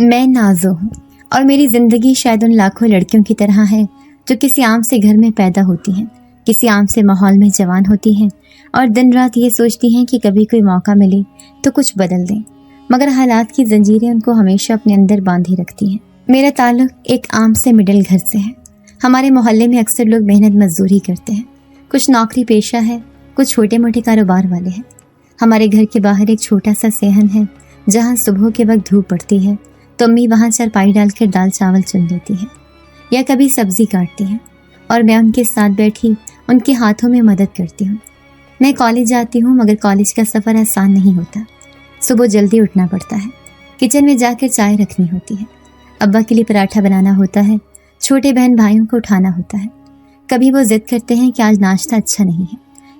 میں نازو ہوں اور میری زندگی شاید ان لاکھوں لڑکیوں کی طرح ہے جو کسی عام سے گھر میں پیدا ہوتی ہیں، کسی عام سے ماحول میں جوان ہوتی ہیں اور دن رات یہ سوچتی ہیں کہ کبھی کوئی موقع ملے تو کچھ بدل دیں، مگر حالات کی زنجیریں ان کو ہمیشہ اپنے اندر باندھے رکھتی ہیں۔ میرا تعلق ایک عام سے مڈل گھر سے ہے۔ ہمارے محلے میں اکثر لوگ محنت مزدوری کرتے ہیں، کچھ نوکری پیشہ ہے، کچھ چھوٹے موٹے کاروبار والے ہیں۔ ہمارے گھر کے باہر ایک چھوٹا سا صحن ہے جہاں صبح کے وقت دھوپ پڑتی ہے تو امی وہاں چارپائی ڈال کر دال چاول چن لیتی ہے یا کبھی سبزی کاٹتی ہیں اور میں ان کے ساتھ بیٹھی ان کے ہاتھوں میں مدد کرتی ہوں۔ میں کالج جاتی ہوں مگر کالج کا سفر آسان نہیں ہوتا۔ صبح جلدی اٹھنا پڑتا ہے، کچن میں جا کر چائے رکھنی ہوتی ہے، ابا کے لیے پراٹھا بنانا ہوتا ہے، چھوٹے بہن بھائیوں کو اٹھانا ہوتا ہے۔ کبھی وہ ضد کرتے ہیں کہ آج ناشتہ اچھا نہیں ہے،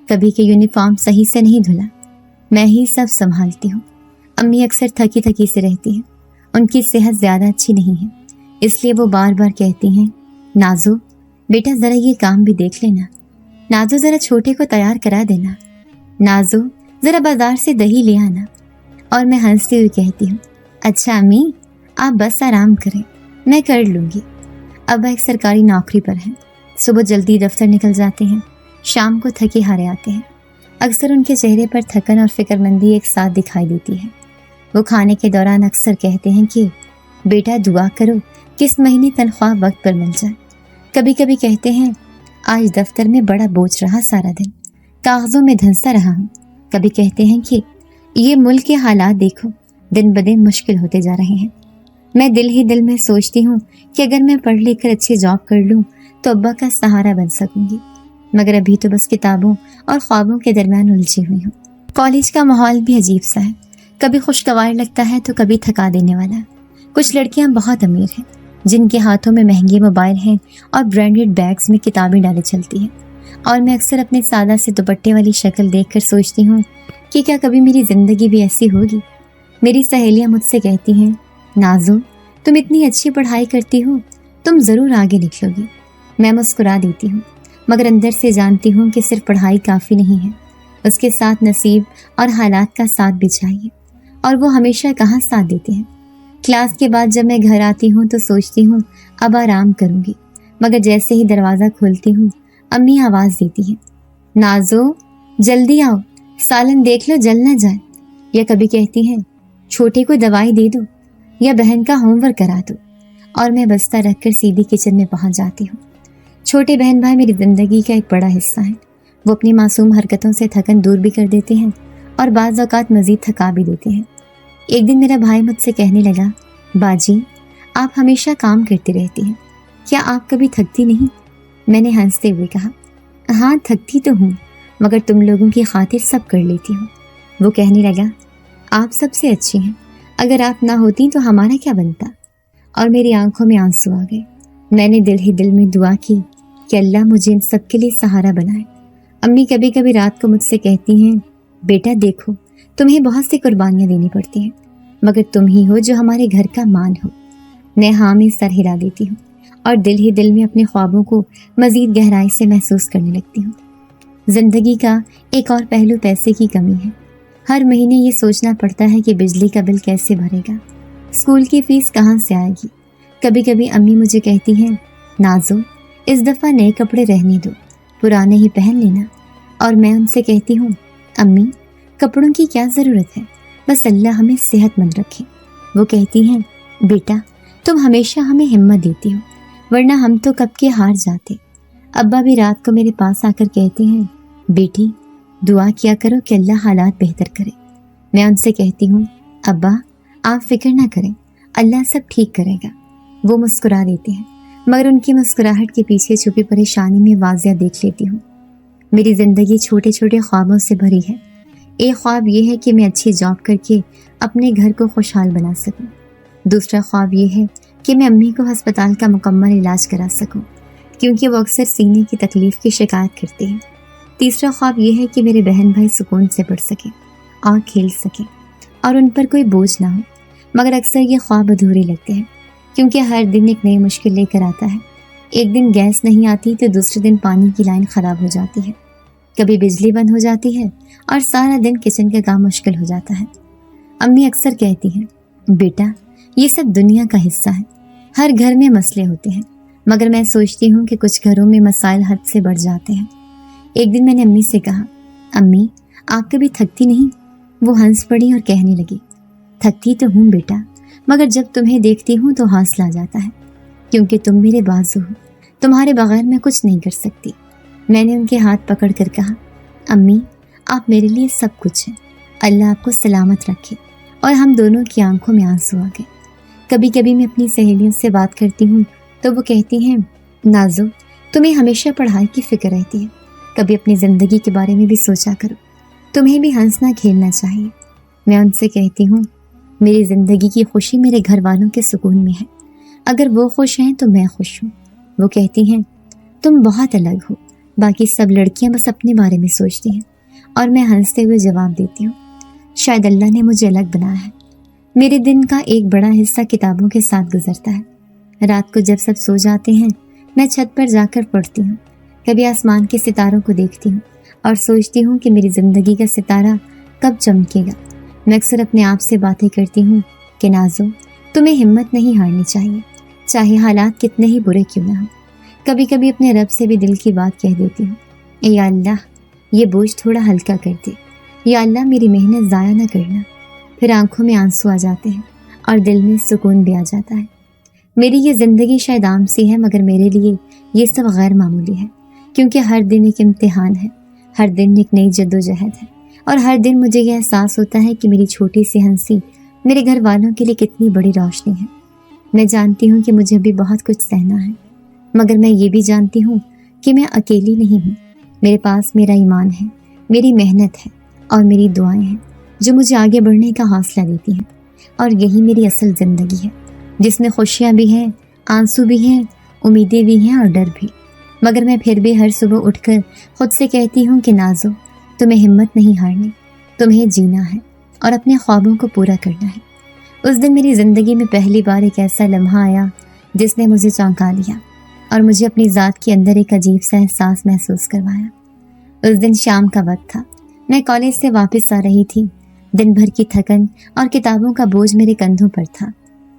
کبھی کہ یونیفارم صحیح سے نہیں دھلا۔ میں ہی سب سنبھالتی ہوں۔ امی اکثر تھکی تھکی سے رہتی ہیں، ان کی صحت زیادہ اچھی نہیں ہے، اس لیے وہ بار بار کہتی ہیں، نازو بیٹا ذرا یہ کام بھی دیکھ لینا، نازو ذرا چھوٹے کو تیار کرا دینا، نازو ذرا بازار سے دہی لے آنا۔ اور میں ہنستی ہوئی کہتی ہوں، اچھا امی آپ بس آرام کریں، میں کر لوں گی۔ ابا ایک سرکاری نوکری پر ہیں، صبح جلدی دفتر نکل جاتے ہیں، شام کو تھکے ہارے آتے ہیں۔ اکثر ان کے چہرے پر تھکن اور فکر مندی ایک ساتھ دکھائی دیتی ہے۔ وہ کھانے کے دوران اکثر کہتے ہیں کہ بیٹا دعا کرو کہ اس مہینے تنخواہ وقت پر مل جائے۔ کبھی کبھی کہتے ہیں آج دفتر میں بڑا بوجھ رہا، سارا دن کاغذوں میں دھنسا رہا ہوں۔ کبھی کہتے ہیں کہ یہ ملک کے حالات دیکھو، دن بدن مشکل ہوتے جا رہے ہیں۔ میں دل ہی دل میں سوچتی ہوں کہ اگر میں پڑھ لکھ کر اچھی جاب کر لوں تو ابا کا سہارا بن سکوں گی، مگر ابھی تو بس کتابوں اور خوابوں کے درمیان الجھی ہوئی ہوں۔ کالج کا ماحول بھی عجیب سا ہے، کبھی خوشگوار لگتا ہے تو کبھی تھکا دینے والا۔ کچھ لڑکیاں بہت امیر ہیں جن کے ہاتھوں میں مہنگے موبائل ہیں اور برانڈڈ بیگز میں کتابیں ڈالے چلتی ہیں، اور میں اکثر اپنے سادہ سے دوپٹے والی شکل دیکھ کر سوچتی ہوں کہ کیا کبھی میری زندگی بھی ایسی ہوگی۔ میری سہیلیاں مجھ سے کہتی ہیں، نازو تم اتنی اچھی پڑھائی کرتی ہو، تم ضرور آگے نکلو گی۔ میں مسکرا دیتی ہوں، مگر اندر سے جانتی ہوں کہ صرف پڑھائی کافی نہیں ہے، اس کے ساتھ نصیب اور حالات کا ساتھ بھی چاہیے، اور وہ ہمیشہ کہاں ساتھ دیتے ہیں۔ کلاس کے بعد جب میں گھر آتی ہوں تو سوچتی ہوں اب آرام کروں گی، مگر جیسے ہی دروازہ کھولتی ہوں امی آواز دیتی ہیں، نازو جلدی آؤ، سالن دیکھ لو جل نہ جائے، یا کبھی کہتی ہیں چھوٹے کو دوائی دے دو یا بہن کا ہوم ورک کرا دو، اور میں بستہ رکھ کر سیدھی کچن میں پہنچ جاتی ہوں۔ چھوٹے بہن بھائی میری زندگی کا ایک بڑا حصہ ہیں، وہ اپنی معصوم حرکتوں سے تھکن دور بھی کر دیتے ہیں اور بعض اوقات مزید تھکا بھی دیتے ہیں۔ ایک دن میرا بھائی مجھ سے کہنے لگا، باجی آپ ہمیشہ کام کرتی رہتی ہیں، کیا آپ کبھی تھکتی نہیں؟ میں نے ہنستے ہوئے کہا، ہاں تھکتی تو ہوں، مگر تم لوگوں کی خاطر سب کر لیتی ہوں۔ وہ کہنے لگا، آپ سب سے اچھی ہیں، اگر آپ نہ ہوتی تو ہمارا کیا بنتا؟ اور میری آنکھوں میں آنسو آ گئے۔ میں نے دل ہی دل میں دعا کی کہ اللہ مجھے ان سب کے لیے سہارا بنائے۔ امی کبھی کبھی رات کو مجھ سے کہتی ہیں، بیٹا دیکھو تمہیں بہت سی قربانیاں دینی پڑتی ہیں، مگر تم ہی ہو جو ہمارے گھر کا مان ہو۔ میں ہاں میں سر ہلا دیتی ہوں اور دل ہی دل میں اپنے خوابوں کو مزید گہرائی سے محسوس کرنے لگتی ہوں۔ زندگی کا ایک اور پہلو پیسے کی کمی ہے۔ ہر مہینے یہ سوچنا پڑتا ہے کہ بجلی کا بل کیسے بھرے گا، اسکول کی فیس کہاں سے آئے گی۔ کبھی کبھی امی مجھے کہتی ہیں، نازو اس دفعہ نئے کپڑے رہنے دو، پرانے ہی پہن لینا، اور میں ان سے کہتی ہوں، امی کپڑوں کی کیا ضرورت ہے، بس اللہ ہمیں صحت مند رکھے۔ وہ کہتی ہیں، بیٹا تم ہمیشہ ہمیں ہمت دیتی ہو، ورنہ ہم تو کب کے ہار جاتے۔ ابا بھی رات کو میرے پاس آ کر کہتے ہیں، بیٹی دعا کیا کرو کہ اللہ حالات بہتر کرے۔ میں ان سے کہتی ہوں، ابا آپ فکر نہ کریں، اللہ سب ٹھیک کرے گا۔ وہ مسکرا دیتے ہیں، مگر ان کی مسکراہٹ کے پیچھے چھپی پریشانی میں واضح دیکھ لیتی ہوں۔ میری زندگی چھوٹے چھوٹے خوابوں سے بھری ہے۔ ایک خواب یہ ہے کہ میں اچھی جاب کر کے اپنے گھر کو خوشحال بنا سکوں۔ دوسرا خواب یہ ہے کہ میں امی کو ہسپتال کا مکمل علاج کرا سکوں، کیونکہ وہ اکثر سینے کی تکلیف کی شکایت کرتے ہیں۔ تیسرا خواب یہ ہے کہ میرے بہن بھائی سکون سے پڑھ سکیں اور کھیل سکیں اور ان پر کوئی بوجھ نہ ہو، مگر اکثر یہ خواب ادھورے لگتے ہیں، کیونکہ ہر دن ایک نئی مشکل لے کر آتا ہے۔ ایک دن گیس نہیں آتی تو دوسرے دن پانی کی لائن خراب ہو جاتی ہے، کبھی بجلی بند ہو جاتی ہے اور سارا دن کچن کا کام مشکل ہو جاتا ہے۔ امی اکثر کہتی ہیں، بیٹا یہ سب دنیا کا حصہ ہے، ہر گھر میں مسئلے ہوتے ہیں، مگر میں سوچتی ہوں کہ کچھ گھروں میں مسائل حد سے بڑھ جاتے ہیں۔ ایک دن میں نے امی سے کہا، امی آپ کبھی تھکتی نہیں؟ وہ ہنس پڑی اور کہنے لگی، تھکتی تو ہوں بیٹا، مگر جب تمہیں دیکھتی ہوں تو حوصلہ آ جاتا ہے، کیونکہ تم میرے بازو ہو، تمہارے بغیر میں کچھ نہیں کر سکتی۔ میں نے ان کے ہاتھ پکڑ کر کہا، امی آپ میرے لیے سب کچھ ہیں، اللہ آپ کو سلامت رکھے۔ اور ہم دونوں کی آنکھوں میں آنسو آ گئے۔ کبھی کبھی میں اپنی سہیلیوں سے بات کرتی ہوں تو وہ کہتی ہیں، نازو تمہیں ہمیشہ پڑھائی کی فکر رہتی ہے، کبھی اپنی زندگی کے بارے میں بھی سوچا کرو، تمہیں بھی ہنسنا کھیلنا چاہیے۔ میں ان سے کہتی ہوں، میری زندگی کی خوشی میرے گھر والوں کے سکون میں ہے، اگر وہ خوش ہیں تو میں خوش ہوں۔ وہ کہتی ہیں، تم بہت الگ ہو، باقی سب لڑکیاں بس اپنے بارے میں سوچتی ہیں۔ اور میں ہنستے ہوئے جواب دیتی ہوں، شاید اللہ نے مجھے الگ بنایا ہے۔ میرے دن کا ایک بڑا حصہ کتابوں کے ساتھ گزرتا ہے۔ رات کو جب سب سو جاتے ہیں میں چھت پر جا کر پڑھتی ہوں، کبھی آسمان کے ستاروں کو دیکھتی ہوں اور سوچتی ہوں کہ میری زندگی کا ستارہ کب چمکے گا۔ میں اکثر اپنے آپ سے باتیں کرتی ہوں کہ نازو تمہیں ہمت نہیں ہارنی چاہیے، چاہے حالات کتنے ہی برے کیوں نہ ہوں۔ کبھی کبھی اپنے رب سے بھی دل کی بات کہہ دیتی ہوں، یا اللہ یہ بوجھ تھوڑا ہلکا کر دے، یا اللہ میری محنت ضائع نہ کرنا۔ پھر آنکھوں میں آنسو آ جاتے ہیں اور دل میں سکون بھی آ جاتا ہے۔ میری یہ زندگی شاید عام سی ہے، مگر میرے لیے یہ سب غیر معمولی ہے، کیونکہ ہر دن ایک امتحان ہے، ہر دن ایک نئی جدوجہد ہے، اور ہر دن مجھے یہ احساس ہوتا ہے کہ میری چھوٹی سی ہنسی میرے گھر والوں کے لیے کتنی بڑی روشنی ہے۔ میں جانتی ہوں کہ مجھے بھی بہت کچھ سہنا ہے، مگر میں یہ بھی جانتی ہوں کہ میں اکیلی نہیں ہوں۔ میرے پاس میرا ایمان ہے، میری محنت ہے اور میری دعائیں ہیں جو مجھے آگے بڑھنے کا حوصلہ دیتی ہیں، اور یہی میری اصل زندگی ہے، جس میں خوشیاں بھی ہیں، آنسو بھی ہیں، امیدیں بھی ہیں اور ڈر بھی۔ مگر میں پھر بھی ہر صبح اٹھ کر خود سے کہتی ہوں کہ نازو تمہیں ہمت نہیں ہارنی، تمہیں جینا ہے اور اپنے خوابوں کو پورا کرنا ہے۔ اس دن میری زندگی میں پہلی بار ایک ایسا لمحہ آیا جس نے مجھے چونکا دیا اور مجھے اپنی ذات کے اندر ایک عجیب سا احساس محسوس کروایا۔ اس دن شام کا وقت تھا، میں کالج سے واپس آ رہی تھی، دن بھر کی تھکن اور کتابوں کا بوجھ میرے کندھوں پر تھا۔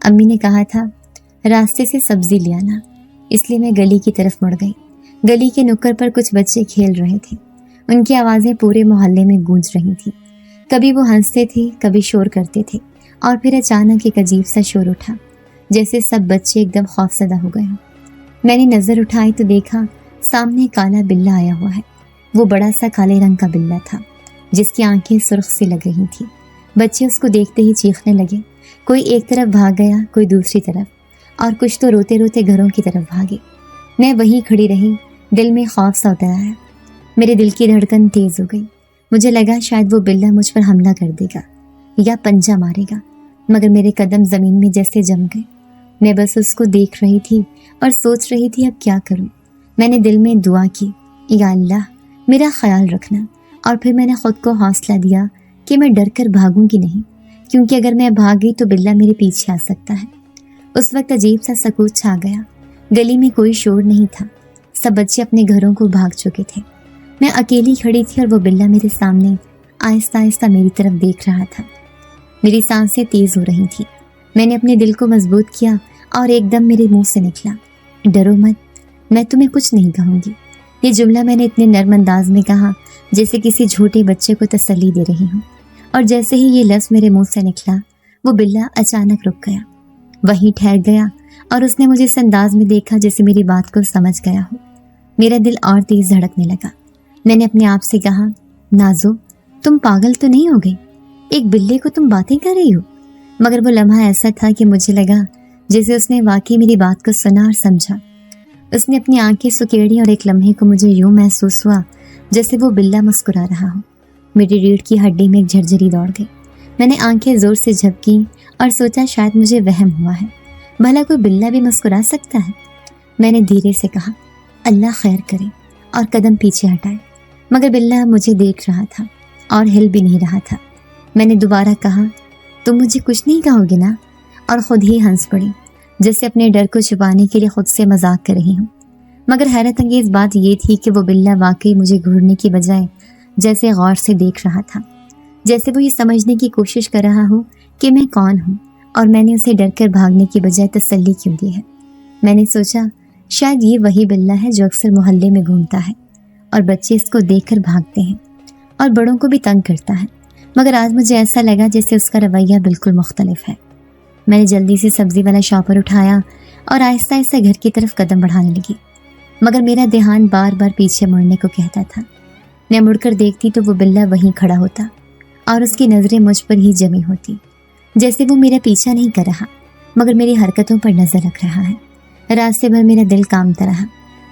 امی نے کہا تھا راستے سے سبزی لے آنا، اس لیے میں گلی کی طرف مڑ گئی۔ گلی کے نکڑ پر کچھ بچے کھیل رہے تھے، ان کی آوازیں پورے محلے میں گونج رہی تھیں۔ کبھی وہ ہنستے تھے، کبھی شور کرتے تھے، اور پھر اچانک ایک عجیب سا شور اٹھا، جیسے سب بچے ایک دم خوفزدہ ہو گئے ہوں۔ میں نے نظر اٹھائی تو دیکھا سامنے کالا بلّا آیا ہوا ہے۔ وہ بڑا سا کالے رنگ کا بلّا تھا جس کی آنکھیں سرخ سی لگ رہی تھیں۔ بچے اس کو دیکھتے ہی چیخنے لگے، کوئی ایک طرف بھاگ گیا، کوئی دوسری طرف، اور کچھ تو روتے روتے گھروں کی طرف بھاگے۔ میں وہیں کھڑی رہی، دل میں خوف سا اتر آیا۔ میرے دل کی دھڑکن تیز ہو گئی، مجھے لگا شاید وہ بلّا مجھ پر حملہ کر دے گا یا پنجہ مارے گا، مگر میرے قدم زمین میں جیسے جم گئے۔ میں بس اس کو دیکھ رہی تھی اور سوچ رہی تھی اب کیا کروں۔ میں نے دل میں دعا کی، یا اللہ میرا خیال رکھنا، اور پھر میں نے خود کو حوصلہ دیا کہ میں ڈر کر بھاگوں گی نہیں، کیونکہ اگر میں بھاگ گئی تو بلّا میرے پیچھے آ سکتا ہے۔ اس وقت عجیب سا سکوت چھا گیا، گلی میں کوئی شور نہیں تھا، سب بچے اپنے گھروں کو بھاگ چکے تھے۔ میں اکیلی کھڑی تھی اور وہ بلّا میرے سامنے آہستہ آہستہ میری طرف دیکھ رہا تھا۔ میری سانسیں تیز ہو رہی تھیں، میں نے اپنے دل کو مضبوط کیا اور ایک دم میرے منہ سے نکلا، ڈرو مت، میں تمہیں کچھ نہیں کہوں گی۔ یہ جملہ میں نے اتنے نرم انداز میں کہا جیسے کسی جھوٹے بچے کو تسلی دے رہی ہوں، اور جیسے ہی یہ لفظ میرے منہ سے نکلا وہ بلّا اچانک رک گیا، وہیں ٹھہر گیا، اور اس نے مجھے اس انداز میں دیکھا جیسے میری بات کو سمجھ گیا ہو۔ میرا دل اور تیز دھڑکنے لگا۔ میں نے اپنے آپ سے کہا، نازو تم پاگل تو نہیں ہو گئی، ایک بلّے کو تم باتیں کر رہی ہو؟ مگر وہ لمحہ ایسا تھا کہ مجھے لگا جیسے اس نے واقعی میری بات کو سنا اور سمجھا۔ اس نے اپنی آنکھیں سکیڑی اور ایک لمحے کو مجھے یوں محسوس ہوا جیسے وہ بلّا مسکرا رہا ہو۔ میری ریڑھ کی ہڈی میں ایک جھرجھری دوڑ گئی۔ میں نے آنکھیں زور سے جھپکیں اور سوچا شاید مجھے وہم ہوا ہے، بھلا کوئی بلّا بھی مسکرا سکتا ہے؟ میں نے دھیرے سے کہا، اللہ خیر کرے، اور قدم پیچھے ہٹائے، مگر بلّا مجھے دیکھ رہا تھا اور ہل بھی نہیں رہا تھا۔ میں نے دوبارہ کہا، تم مجھے کچھ نہیں کہو گے نا؟ اور خود ہی ہنس پڑی، جیسے اپنے ڈر کو چھپانے کے لیے خود سے مذاق کر رہی ہوں۔ مگر حیرت انگیز بات یہ تھی کہ وہ بلّا واقعی مجھے گھورنے کی بجائے جیسے غور سے دیکھ رہا تھا، جیسے وہ یہ سمجھنے کی کوشش کر رہا ہو کہ میں کون ہوں और मैंने उसे डर कर भागने की बजाय तसल्ली क्यों दी है। मैंने सोचा शायद ये वही बिल्ला है जो अक्सर मोहल्ले में घूमता है और बच्चे इसको देखकर भागते हैं और बड़ों को भी तंग करता है, मगर आज मुझे ऐसा लगा जैसे उसका रवैया बिल्कुल मुख्तलिफ है। मैंने जल्दी से सब्जी वाला शॉपर उठाया और आहिस्ता आहिस्ता घर की तरफ कदम बढ़ाने लगी, मगर मेरा ध्यान बार बार पीछे मुड़ने को कहता था। मैं मुड़कर देखती तो वो बिल्ला वहीं खड़ा होता और उसकी नज़रें मुझ पर ही जमी होती, जैसे वो मेरा पीछा नहीं कर रहा मगर मेरी हरकतों पर नज़र रख रहा है। रास्ते भर मेरा दिल कांपता रहा।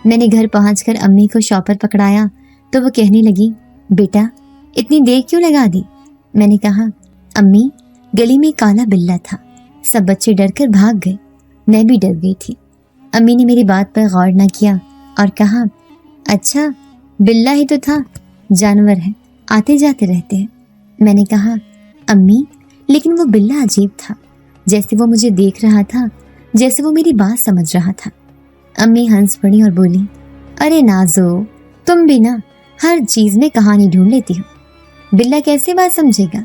मैंने घर पहुंचकर अम्मी को शॉपर पकड़ाया तो वो कहने लगी, बेटा इतनी देर क्यों लगा दी? मैंने कहा, अम्मी गली में काला बिल्ला था, सब बच्चे डर कर भाग गए, मैं भी डर गई थी। अम्मी ने मेरी बात पर गौर न किया और कहा, अच्छा बिल्ला ही तो था, जानवर है, आते जाते रहते हैं। मैंने कहा, अम्मी लेकिन वो बिल्ला अजीब था, जैसे वो मुझे देख रहा था, जैसे वो मेरी बात समझ रहा था। अम्मी हंस पड़ी और बोली, अरे नाजो तुम भी ना हर चीज़ में कहानी ढूंढ लेती हो, बिल्ला कैसे बात समझेगा?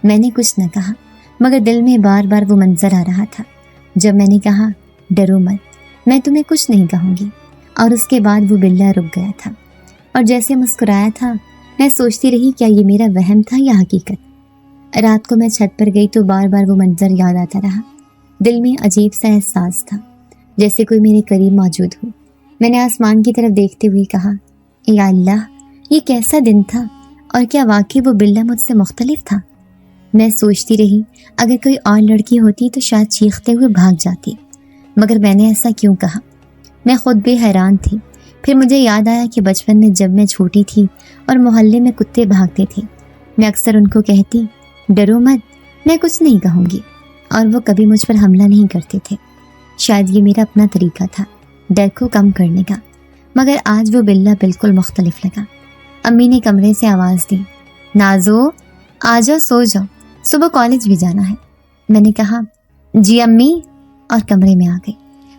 मैंने कुछ न कहा मगर दिल में बार बार वो मंजर आ रहा था जब मैंने कहा, डरो मत, मैं तुम्हें कुछ नहीं कहूँगी। और उसके बाद वो बिल्ला रुक गया था और जैसे मुस्कुराया था मैं सोचती रही क्या ये मेरा वहम था या हकीकत। रात को मैं छत पर गई तो बार बार वो मंजर याद आता रहा। दिल में अजीब सा एहसास था जैसे कोई मेरे करीब मौजूद हो। मैंने आसमान की तरफ देखते हुए कहा, या अल्लाह ये कैसा दिन था और क्या वाकई वो बिल्ला मुझसे मुख्तलिफ था? मैं सोचती रही अगर कोई और लड़की होती तो शायद चीखते हुए भाग जाती, मगर मैंने ऐसा क्यों कहा? मैं खुद भी हैरान थी। फिर मुझे याद आया कि बचपन में जब मैं छोटी थी और मोहल्ले में कुत्ते भागते थे, मैं अक्सर उनको कहती, डरो मत, मैं कुछ नहीं कहूँगी, और वो कभी मुझ पर हमला नहीं करते थे। शायद ये मेरा अपना तरीका था डर को कम करने का, मगर आज वो बिल्ला बिल्कुल मुख्तलिफ लगा। अम्मी ने कमरे से आवाज़ दी, नाजो आ जाओ, सो जाओ, सुबह कॉलेज भी जाना है। मैंने कहा, जी अम्मी, और कमरे में आ गई,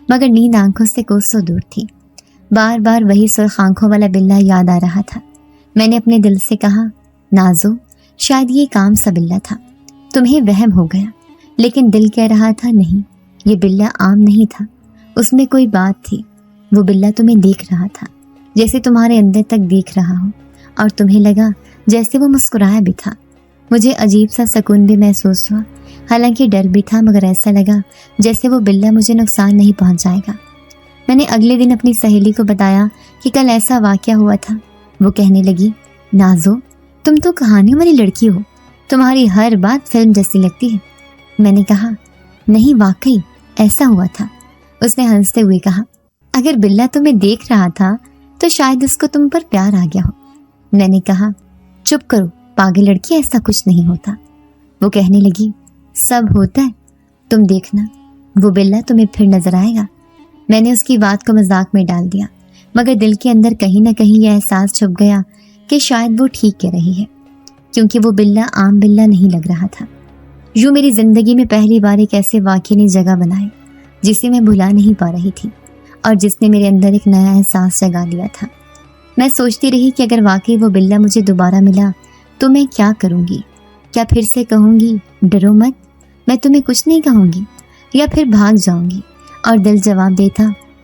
मगर नींद आंखों से कोसों दूर थी। बार बार वही सुर्ख आंखों वाला बिल्ला याद आ रहा था। मैंने अपने दिल से कहा, नाजो शायद ये काम सा बिल्ला था, तुम्हें वहम हो गया। लेकिन दिल कह रहा था, नहीं, ये बिल्ला आम नहीं था, उसमें कोई बात थी। वो बिल्ला तुम्हें देख रहा था, जैसे तुम्हारे अंदर तक देख रहा हो, और तुम्हें लगा जैसे वो मुस्कुराया भी था। मुझे अजीब सा सुकून भी महसूस हुआ, हालांकि डर भी था, मगर ऐसा लगा जैसे वो बिल्ला मुझे नुकसान नहीं पहुंचाएगा। मैंने अगले दिन अपनी सहेली को बताया कि कल ऐसा वाक़या हुआ था। वो कहने लगी, नाजो तुम तो कहानियों वाली लड़की हो, तुम्हारी हर बात फिल्म जैसी लगती है। मैंने कहा, नहीं वाकई ऐसा हुआ था। उसने हंसते हुए कहा, अगर बिल्ला तुम्हें देख रहा था तो शायद उसको तुम पर प्यार आ गया हो। मैंने कहा, चुप करो पागल लड़की, ऐसा कुछ नहीं होता। वो कहने लगी, सब होता है, तुम देखना वो बिल्ला तुम्हें फिर नजर आएगा। मैंने उसकी बात को मजाक में डाल दिया, मगर दिल के अंदर कहीं ना कहीं यह एहसास छुप गया कि शायद वो ठीक कह रही है, क्योंकि वो बिल्ला आम बिल्ला नहीं लग रहा था। यूँ मेरी ज़िंदगी में पहली बार एक ऐसे वाक़ये ने जगह बनाई जिसे मैं भुला नहीं पा रही थी और जिसने मेरे अंदर एक नया एहसास जगा दिया था। मैं सोचती रही कि अगर वाकई वो बिल्ला मुझे दोबारा मिला तो मैं क्या करूँगी? क्या फिर से कहूँगी, डरो मत, मैं तुम्हें कुछ नहीं कहूँगी, या फिर भाग जाऊँगी? और दिल जवाब देता,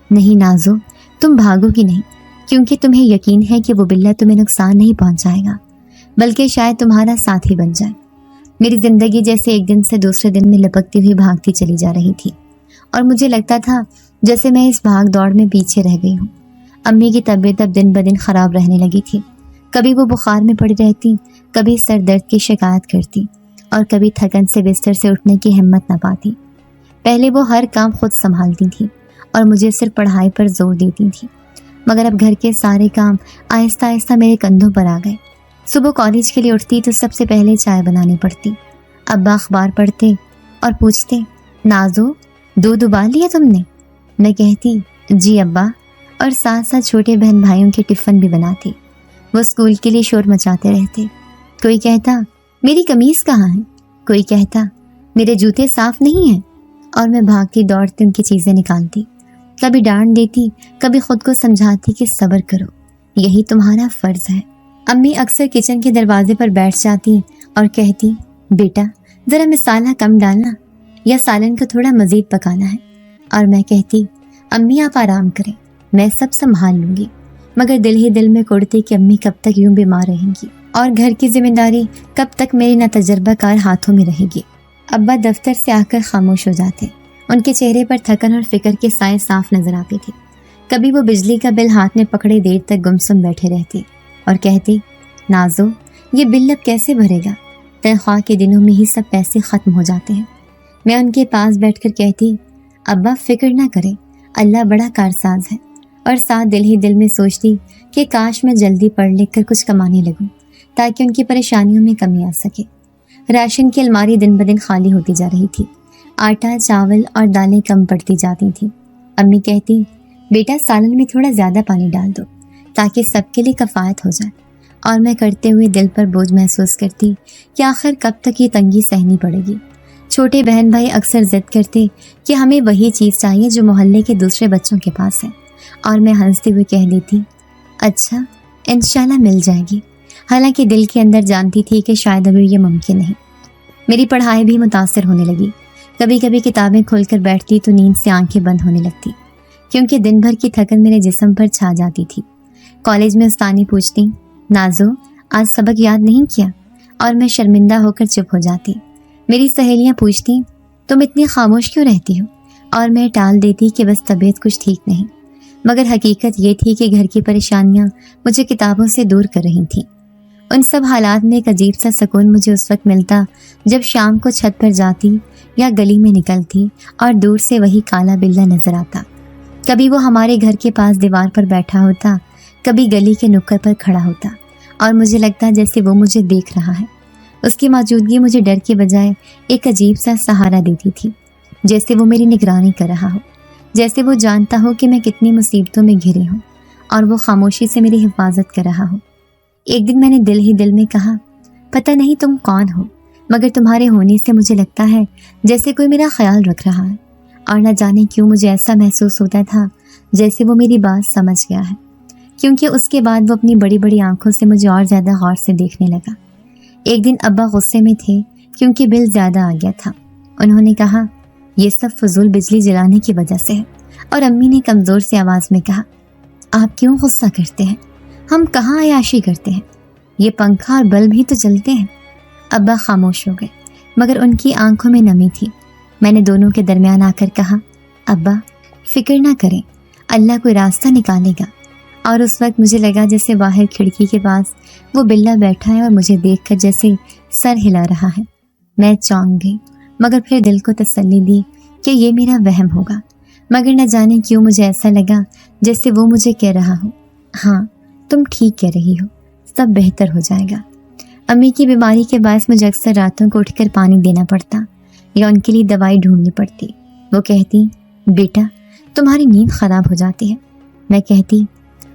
नहीं नाजो, तुम भागोगी नहीं, क्योंकि तुम्हें यकीन है कि वो बिल्ला तुम्हें नुकसान नहीं पहुँचाएगा, बल्कि शायद तुम्हारा साथी बन जाए। मेरी ज़िंदगी जैसे एक दिन से दूसरे दिन में लपकती हुई भागती चली जा रही थी और मुझे लगता था जैसे मैं इस भाग दौड़ में पीछे रह गई हूँ। अम्मी की तबीयत अब दिन ब दिन ख़राब रहने लगी थी। कभी वो बुखार में पड़ी रहती, कभी सर दर्द की शिकायत करती और कभी थकन से बिस्तर से उठने की हिम्मत न पाती। पहले वो हर काम खुद संभालती थी और मुझे सिर्फ पढ़ाई पर जोर देती थी, मगर अब घर के सारे काम आहिस्ता आहिस्ता मेरे कंधों पर आ गए। सुबह कॉलेज के लिए उठती तो सबसे पहले चाय बनानी पड़ती। अब्बा अखबार पढ़ते और पूछते, नाजो दूध उबाल लिया तुमने? मैं कहती, जी अब्बा, और साथ साथ छोटे बहन भाइयों के टिफ़िन भी बनाती। वो स्कूल के लिए शोर मचाते रहते। कोई कहता, मेरी कमीज़ कहाँ है? कोई कहता, मेरे जूते साफ़ नहीं हैं, और मैं भागती दौड़ती उनकी चीज़ें निकालती। कभी डांट देती, कभी खुद को समझाती कि सब्र करो, यही तुम्हारा फ़र्ज़ है। अम्मी अक्सर किचन के दरवाजे पर बैठ जाती और कहती, बेटा ज़रा मसाला कम डालना, या सालन को थोड़ा मज़ीद पकाना है। और मैं कहती, अम्मी आप आराम करें, मैं सब संभाल लूँगी। मगर दिल ही दिल में कुड़ती कि अम्मी कब तक यूं बीमार रहेंगी और घर की जिम्मेदारी कब तक मेरी नातजुर्बाकार हाथों में रहेगी। अब्बा दफ्तर से आकर खामोश हो जाते। उनके चेहरे पर थकन और फिक्र के साए साफ नजर आते थे। कभी वो बिजली का बिल हाथ में पकड़े देर तक गुमसुम बैठे रहते और कहते, नाजो ये बिल अब कैसे भरेगा, तनख्वाह के दिनों में ही सब पैसे ख़त्म हो जाते हैं। मैं उनके पास बैठकर कहती, अब्बा फिक्र ना करें, अल्लाह बड़ा कारसाज है। और साथ दिल ही दिल में सोचती कि काश मैं जल्दी पढ़ लिख कर कुछ कमाने लगूं ताकि उनकी परेशानियों में कमी आ सके। राशन की अलमारी दिन ब दिन खाली होती जा रही थी। आटा, चावल और दालें कम पड़ती जाती थीं। अम्मी कहती, बेटा सालन में थोड़ा ज़्यादा पानी डाल दो ताकि सबके लिए कफ़ायत हो जाए। और मैं करते हुए दिल पर बोझ महसूस करती कि आखिर कब तक ये तंगी सहनी पड़ेगी। छोटे बहन भाई अक्सर जिद करते कि हमें वही चीज़ चाहिए जो मोहल्ले के दूसरे बच्चों के पास है, और मैं हंसते हुए कह देती, अच्छा इंशाल्लाह मिल जाएगी। हालांकि दिल के अंदर जानती थी कि शायद अभी ये मुमकिन नहीं। मेरी पढ़ाई भी मुतासर होने लगी। कभी कभी किताबें खोलकर बैठती तो नींद से आंखें बंद होने लगती, क्योंकि दिन भर की थकन मेरे जिस्म पर छा जाती थी। कॉलेज में उस्तानी पूछती, नाजो आज सबक याद नहीं किया, और मैं शर्मिंदा होकर चुप हो जाती। मेरी सहेलियाँ पूछती, तुम इतनी खामोश क्यों रहती हो, और मैं टाल देती कि बस तबीयत कुछ ठीक नहीं। मगर हकीकत ये थी कि घर की परेशानियाँ मुझे किताबों से दूर कर रही थीं। उन सब हालात में एक अजीब सा सुकून मुझे उस वक्त मिलता जब शाम को छत पर जाती या गली में निकलती और दूर से वही काला बिल्ला नजर आता। कभी वो हमारे घर के पास दीवार पर बैठा होता, कभी गली के नुक्कड़ पर खड़ा होता, और मुझे लगता जैसे वो मुझे देख रहा है। उसकी मौजूदगी मुझे डर के बजाय एक अजीब सा सहारा देती थी, जैसे वो मेरी निगरानी कर रहा हो, जैसे वो जानता हो कि मैं कितनी मुसीबतों में घिरी हूँ और वो खामोशी से मेरी हिफाजत कर रहा हो। एक दिन मैंने दिल ही दिल में कहा, पता नहीं तुम कौन हो, मगर तुम्हारे होने से मुझे लगता है जैसे कोई मेरा ख्याल रख रहा है। और न जाने क्यों मुझे ऐसा महसूस होता था जैसे वो मेरी बात समझ गया है, क्योंकि उसके बाद वो अपनी बड़ी बड़ी आंखों से मुझे और ज़्यादा गौर से देखने लगा। एक दिन अब्बा गुस्से में थे क्योंकि बिल ज़्यादा आ गया था। उन्होंने कहा, ये सब फजूल बिजली जलाने की वजह से है। और अम्मी ने कमज़ोर सी आवाज़ में कहा, आप क्यों गुस्सा करते हैं, हम कहाँ अयाशी करते हैं, ये पंखा और बल्ब ही तो जलते हैं। अब्बा खामोश हो गए, मगर उनकी आंखों में नमी थी। मैंने दोनों के दरमियान आकर कहा, अब्बा फिक्र ना करें, अल्लाह कोई रास्ता निकालेगा। और उस वक्त मुझे लगा जैसे बाहर खिड़की के पास वो बिल्ला बैठा है और मुझे देखकर जैसे सर हिला रहा है। मैं चौंक गई, मगर फिर दिल को तसल्ली दी कि ये मेरा वहम होगा। मगर न जाने क्यों मुझे ऐसा लगा जैसे वो मुझे कह रहा हो, हाँ तुम ठीक कह रही हो, सब बेहतर हो जाएगा। अम्मी की बीमारी के बायस मुझे अक्सर रातों को उठकर पानी देना पड़ता या उनके लिए दवाई ढूंढनी पड़ती। वो कहती, बेटा तुम्हारी नींद ख़राब हो जाती है। मैं कहती,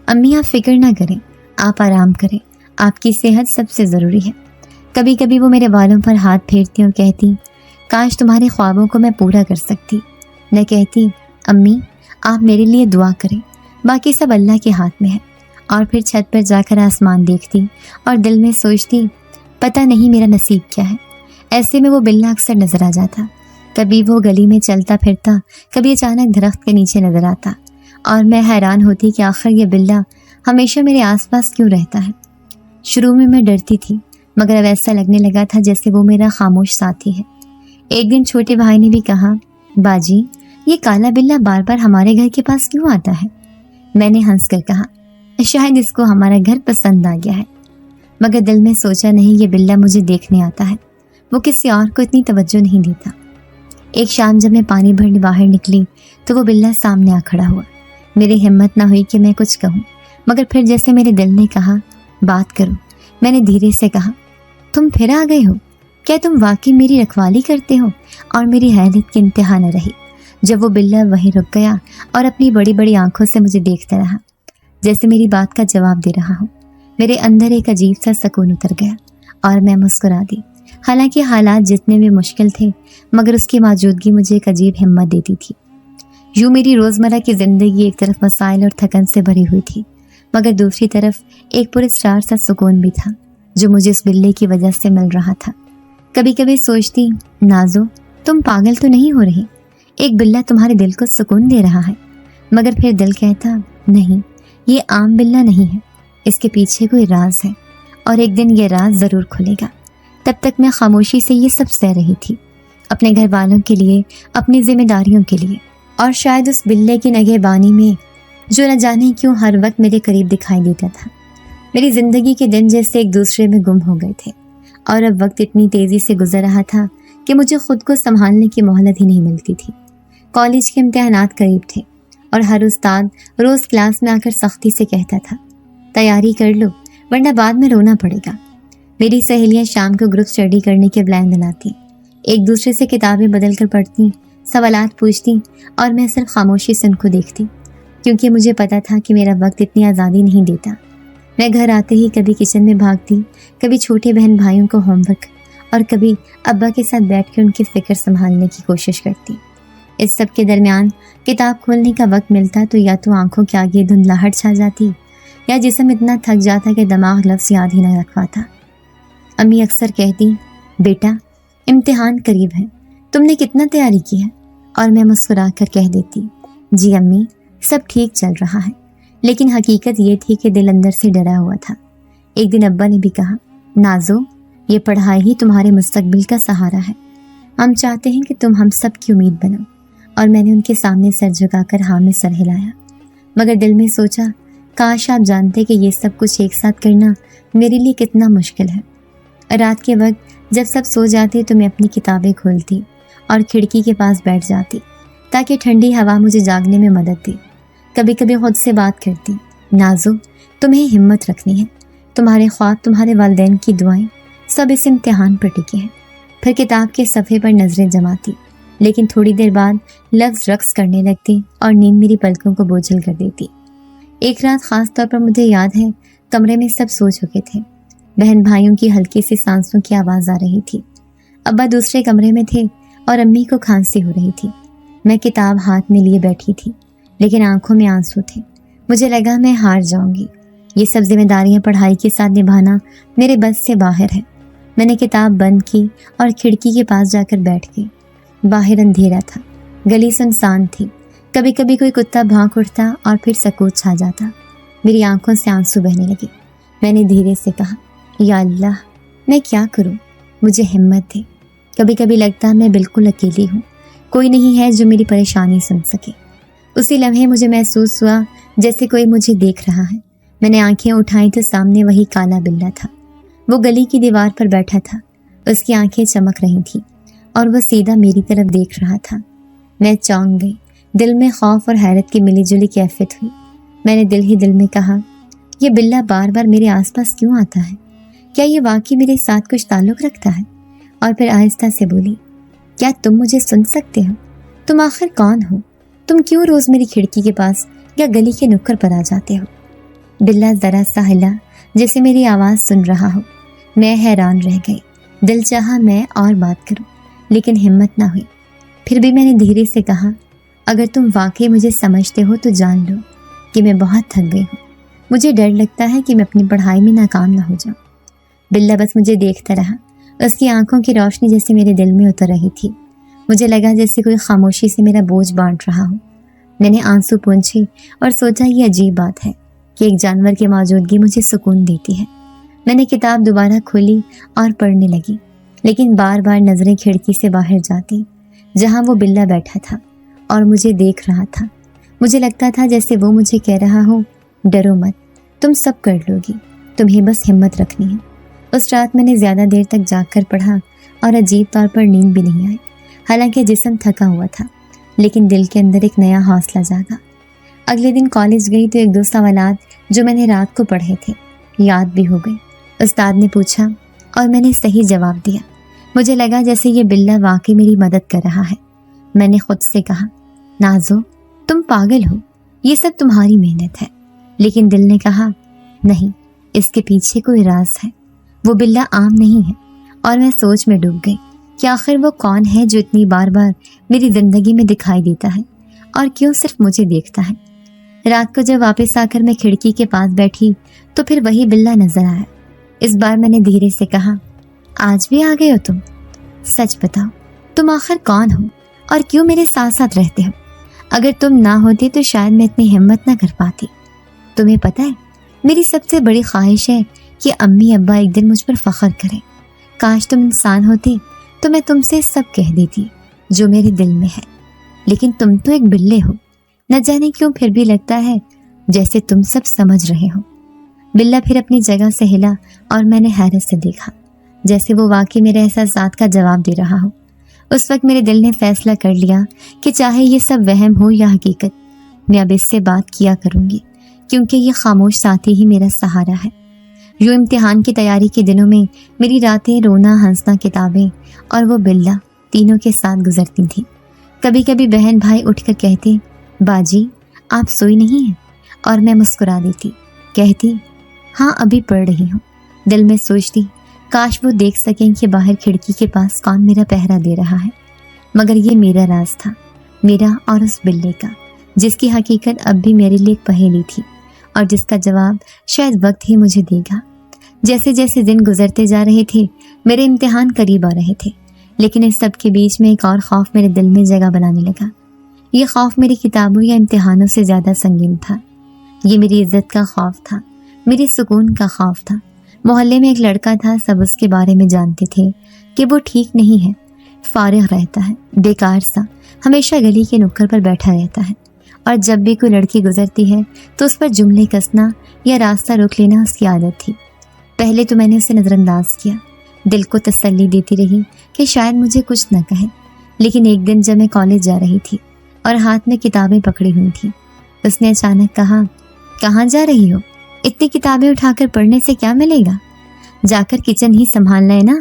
अम्मी आप फिक्र ना करें, आप आराम करें, आपकी सेहत सबसे ज़रूरी है। कभी कभी वो मेरे बालों पर हाथ फेरती और कहती, काश तुम्हारे ख्वाबों को मैं पूरा कर सकती। मैं कहती, अम्मी आप मेरे लिए दुआ करें, बाकी सब अल्लाह के हाथ में है। और फिर छत पर जाकर आसमान देखती और दिल में सोचती, पता नहीं मेरा नसीब क्या है। ऐसे में वो बिल्ला अक्सर नज़र आ जाता। कभी वो गली में चलता फिरता, कभी अचानक दरख्त के नीचे नज़र आता, और मैं हैरान होती कि आखिर ये बिल्ला हमेशा मेरे आसपास क्यों रहता है। शुरू में मैं डरती थी, मगर अब ऐसा लगने लगा था जैसे वो मेरा खामोश साथी है। एक दिन छोटे भाई ने भी कहा, बाजी ये काला बिल्ला बार बार हमारे घर के पास क्यों आता है। मैंने हंसकर कहा, शायद इसको हमारा घर पसंद आ गया है। मगर दिल में सोचा नहीं, ये बिल्ला मुझे देखने आता है, वो किसी और को इतनी तवज्जो नहीं देता। एक शाम जब मैं पानी भरने बाहर निकली तो वो बिल्ला सामने आ खड़ा हुआ। मेरी हिम्मत ना हुई कि मैं कुछ कहूँ, मगर फिर जैसे मेरे दिल ने कहा, बात करो। मैंने धीरे से कहा, तुम फिर आ गए हो, क्या तुम वाकई मेरी रखवाली करते हो। और मेरी हैरत की इंतहा न रही जब वो बिल्ला वहीं रुक गया और अपनी बड़ी बड़ी आंखों से मुझे देखता रहा, जैसे मेरी बात का जवाब दे रहा हूँ। मेरे अंदर एक अजीब सा सुकून उतर गया और मैं मुस्कुरा दी। हालांकि हालात जितने भी मुश्किल थे, मगर उसकी मौजूदगी मुझे एक अजीब हिम्मत देती थी। यूँ मेरी रोज़मर्रा की ज़िंदगी एक तरफ मसाइल और थकन से भरी हुई थी, मगर दूसरी तरफ एक पुरस्कार सा सुकून भी था जो मुझे उस बिल्ले की वजह से मिल रहा था। कभी कभी सोचती, नाजो तुम पागल तो नहीं हो रही? एक बिल्ला तुम्हारे दिल को सुकून दे रहा है। मगर फिर दिल कहता, नहीं, ये आम बिल्ला नहीं है, इसके पीछे कोई राज है और एक दिन ये राज ज़रूर खुलेगा। तब तक मैं खामोशी से ये सब सह रही थी, अपने घर वालों के लिए, अपनी जिम्मेदारियों के लिए, और शायद उस बिल्ले की नगहबानी में जो न जाने क्यों हर वक्त मेरे करीब दिखाई देता था। मेरी ज़िंदगी के दिन जैसे एक दूसरे में गुम हो गए थे और अब वक्त इतनी तेज़ी से गुजर रहा था कि मुझे खुद को संभालने की मोहलत ही नहीं मिलती थी। कॉलेज के इम्तिहानात करीब थे और हर उस्ताद रोज़ क्लास में आकर सख्ती से कहता था, तैयारी कर लो वरना बाद में रोना पड़ेगा। मेरी सहेलियां शाम को ग्रुप स्टडी करने के प्लान बनाती, एक दूसरे से किताबें बदल कर पढ़ती, सवालात पूछती और मैं सिर्फ खामोशी से उनको देखती, क्योंकि मुझे पता था कि मेरा वक्त इतनी आज़ादी नहीं देता। मैं घर आते ही कभी किचन में भागती, कभी छोटे बहन भाइयों को होमवर्क और कभी अब्बा के साथ बैठकर उनकी फ़िक्र संभालने की कोशिश करती। इस सब के दरमियान किताब खोलने का वक्त मिलता तो या तो आंखों के आगे धुंधलाहट छा जाती या जिस्म इतना थक जाता कि दिमाग लफ्ज़ याद ही न रख पाता। अम्मी अक्सर कहती, बेटा इम्तिहान करीब है, तुमने कितना तैयारी की है? और मैं मुस्कुरा कर कह देती, जी अम्मी, सब ठीक चल रहा है। लेकिन हकीकत ये थी कि दिल अंदर से डरा हुआ था। एक दिन अब्बा ने भी कहा, नाज़ो, ये पढ़ाई ही तुम्हारे मुस्तकबिल का सहारा है, हम चाहते हैं कि तुम हम सब की उम्मीद बनो। और मैंने उनके सामने सर झुकाकर हाँ में सर हिलाया, मगर दिल में सोचा, काश आप जानते कि ये सब कुछ एक साथ करना मेरे लिए कितना मुश्किल है। रात के वक्त जब सब सो जाते तो मैं अपनी किताबें खोलती और खिड़की के पास बैठ जाती ताकि ठंडी हवा मुझे जागने में मदद दे। कभी कभी खुद से बात करती, नाज़ो, तुम्हें हिम्मत रखनी है, तुम्हारे ख्वाब, तुम्हारे वालिदैन की दुआएं सब इस इम्तिहान पर टिके हैं। फिर किताब के सफ़े पर नज़रें जमाती, लेकिन थोड़ी देर बाद लफ्ज़ रक्स करने लगती और नींद मेरी पलकों को बोझल कर देती। एक रात ख़ास तौर पर मुझे याद है, कमरे में सब सो चुके थे, बहन भाइयों की हल्की सी सांसों की आवाज़ आ रही थी। अब्बा दूसरे कमरे में थे और अम्मी को खांसी हो रही थी। मैं किताब हाथ में लिए बैठी थी, लेकिन आंखों में आंसू थे। मुझे लगा मैं हार जाऊंगी। ये सब जिम्मेदारियां पढ़ाई के साथ निभाना मेरे बस से बाहर है। मैंने किताब बंद की और खिड़की के पास जाकर बैठ गई। बाहर अंधेरा था, गली सुनसान थी, कभी कभी कोई कुत्ता भौंक उठता और फिर सकूत छा जाता। मेरी आंखों से आंसू बहने लगे। मैंने धीरे से कहा, या अल्लाह, मैं क्या करूं, मुझे हिम्मत दे। कभी कभी लगता मैं बिल्कुल अकेली हूँ, कोई नहीं है जो मेरी परेशानी सुन सके। उसी लम्हे मुझे महसूस हुआ जैसे कोई मुझे देख रहा है। मैंने आंखें उठाई तो सामने वही काला बिल्ला था। वो गली की दीवार पर बैठा था, उसकी आंखें चमक रही थीं और वह सीधा मेरी तरफ देख रहा था। मैं चौंक गई, दिल में खौफ और हैरत की मिलीजुली कैफियत हुई। मैंने दिल ही दिल में कहा, यह बिल्ला बार बार मेरे आसपास क्यों आता है? क्या ये वाकई मेरे साथ कुछ ताल्लुक़ रखता है? और फिर आहिस्ता से बोली, क्या तुम मुझे सुन सकते हो? तुम आखिर कौन हो? तुम क्यों रोज़ मेरी खिड़की के पास या गली के नुक्कड़ पर आ जाते हो? बिल्ला ज़रा सा हिला जैसे मेरी आवाज़ सुन रहा हो। मैं हैरान रह गई। दिल चाहा मैं और बात करूं, लेकिन हिम्मत ना हुई। फिर भी मैंने धीरे से कहा, अगर तुम वाकई मुझे समझते हो तो जान लो कि मैं बहुत थक गई हूँ। मुझे डर लगता है कि मैं अपनी पढ़ाई में नाकाम ना हो जाऊँ। बिल्ला बस मुझे देखता रहा। उसकी आंखों की रोशनी जैसे मेरे दिल में उतर रही थी। मुझे लगा जैसे कोई खामोशी से मेरा बोझ बांट रहा हो। मैंने आंसू पोंछे और सोचा, ये अजीब बात है कि एक जानवर की मौजूदगी मुझे सुकून देती है। मैंने किताब दोबारा खोली और पढ़ने लगी, लेकिन बार बार नज़रें खिड़की से बाहर जाती जहाँ वो बिल्ला बैठा था और मुझे देख रहा था। मुझे लगता था जैसे वो मुझे कह रहा हो, डरो मत, तुम सब कर लोगी, तुम्हें बस हिम्मत रखनी है। उस रात मैंने ज़्यादा देर तक जागकर पढ़ा और अजीब तौर पर नींद भी नहीं आई। हालांकि जिस्म थका हुआ था, लेकिन दिल के अंदर एक नया हौसला जागा। अगले दिन कॉलेज गई तो एक दो सवालात जो मैंने रात को पढ़े थे याद भी हो गए। उस्ताद ने पूछा और मैंने सही जवाब दिया। मुझे लगा जैसे ये बिल्ला वाकई मेरी मदद कर रहा है। मैंने खुद से कहा, नाज़ो, तुम पागल हो, ये सब तुम्हारी मेहनत है। लेकिन दिल ने कहा, नहीं, इसके पीछे कोई राज है, वो बिल्ला आम नहीं है। और मैं सोच में डूब गई कि आखिर वो कौन है जो इतनी बार बार मेरी ज़िंदगी में दिखाई देता है और क्यों सिर्फ मुझे देखता है। रात को जब वापस आकर मैं खिड़की के पास बैठी तो फिर वही बिल्ला नजर आया। इस बार मैंने धीरे से कहा, आज भी आ गए हो तुम? सच बताओ, تم آخر کون ہو اور کیوں میرے ساتھ ساتھ رہتے ہو؟ اگر تم نہ ہوتے تو شاید میں اتنی ہمت نہ کر پاتی۔ تمہیں پتہ ہے میری سب سے بڑی خواہش ہے کہ امی ابا ایک دن مجھ پر فخر کریں۔ کاش تم انسان ہوتے تو میں تم سے سب کہہ دیتی جو میرے دل میں ہے، لیکن تم تو ایک بلے ہو۔ نہ جانے کیوں پھر بھی لگتا ہے جیسے تم سب سمجھ رہے ہو۔ بلا پھر اپنی جگہ سے ہلا اور میں نے حیرت سے دیکھا، جیسے وہ واقعی میرے احساسات کا جواب دے رہا ہو۔ اس وقت میرے دل نے فیصلہ کر لیا کہ چاہے یہ سب وہم ہو یا حقیقت، میں اب اس سے بات کیا کروں گی، کیونکہ یہ خاموش ساتھی ہی میرا سہارا ہے۔ یوں امتحان کی تیاری کے دنوں میں میری راتیں رونا، ہنسنا، کتابیں اور وہ بلا تینوں کے ساتھ گزرتی تھیں۔ کبھی کبھی بہن بھائی اٹھ کر کہتے، باجی آپ سوئی نہیں ہیں؟ اور میں مسکرا دیتی، کہتی ہاں ابھی پڑھ رہی ہوں۔ دل میں سوچتی کاش وہ دیکھ سکیں کہ باہر کھڑکی کے پاس کون میرا پہرا دے رہا ہے، مگر یہ میرا راز تھا، میرا اور اس بلے کا، جس کی حقیقت اب بھی میرے لیے ایک پہیلی تھی اور جس کا جواب شاید وقت ہی مجھے دے گا۔ جیسے جیسے دن گزرتے جا رہے تھے میرے امتحان قریب آ رہے تھے، لیکن اس سب کے بیچ میں ایک اور خوف میرے دل میں جگہ بنانے لگا۔ یہ خوف میری کتابوں یا امتحانوں سے زیادہ سنگین تھا۔ یہ میری عزت کا خوف تھا، میری سکون کا خوف تھا۔ محلے میں ایک لڑکا تھا، سب اس کے بارے میں جانتے تھے کہ وہ ٹھیک نہیں ہے، فارغ رہتا ہے، بیکار سا، ہمیشہ گلی کے نکڑ پر بیٹھا رہتا ہے، اور جب بھی کوئی لڑکی گزرتی ہے تو اس پر جملے کسنا یا راستہ روک لینا اس کی عادت تھی۔ پہلے تو میں نے اسے نظر انداز کیا، دل کو تسلی دیتی رہی کہ شاید مجھے کچھ نہ کہے، لیکن ایک دن جب میں کالج جا رہی تھی اور ہاتھ میں کتابیں پکڑی ہوئی تھیں، اس نے اچانک کہا، کہاں جا رہی ہو؟ اتنی کتابیں اٹھا کر پڑھنے سے کیا ملے گا؟ جا کر کچن ہی سنبھالنا ہے نا۔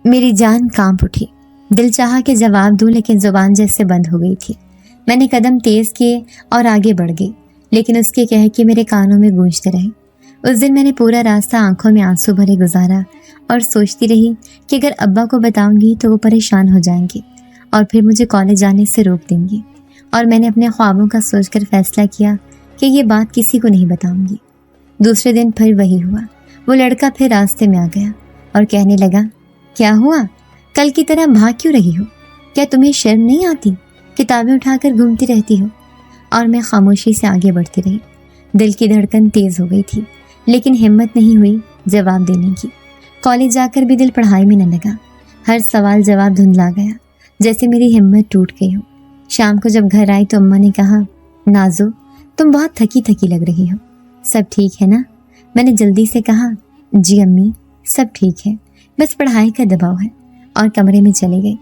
میری جان کانپ اٹھی، دل چاہا کہ جواب دوں لیکن زبان جیسے بند ہو گئی تھی۔ میں نے قدم تیز کیے اور آگے بڑھ گئی، لیکن اس کے کہہ کے میرے کانوں میں گونجتے رہے۔ اس دن میں نے پورا راستہ آنکھوں میں آنسو بھرے گزارا اور سوچتی رہی کہ اگر ابا کو بتاؤں گی تو وہ پریشان ہو جائیں گے اور پھر مجھے کالج جانے سے روک دیں گی، اور میں نے اپنے خوابوں کا سوچ کر فیصلہ کیا کہ یہ بات کسی کو نہیں بتاؤں گی۔ دوسرے دن پھر وہی ہوا، وہ لڑکا پھر راستے میں آ گیا اور کہنے لگا، کیا ہوا؟ کل کی طرح بھاگ کیوں رہی ہو؟ کیا تمہیں شرم نہیں آتی؟ کتابیں اٹھا کر گھومتی رہتی ہو۔ اور میں خاموشی سے آگے بڑھتی رہی۔ دل کی دھڑکن تیز ہو گئی تھی، لیکن ہمت نہیں ہوئی جواب دینے کی۔ کالج جا کر بھی دل پڑھائی میں نہ لگا، ہر سوال جواب دھندلا گیا، جیسے میری ہمت ٹوٹ گئی ہو۔ شام کو جب گھر آئی تو اماں نے کہا، نازو تم بہت تھکی تھکی لگ رہی ہو، سب ٹھیک ہے نا؟ میں نے جلدی سے کہا، جی امی سب ٹھیک ہے، بس پڑھائی کا دباؤ ہے، اور کمرے میں چلی گئی۔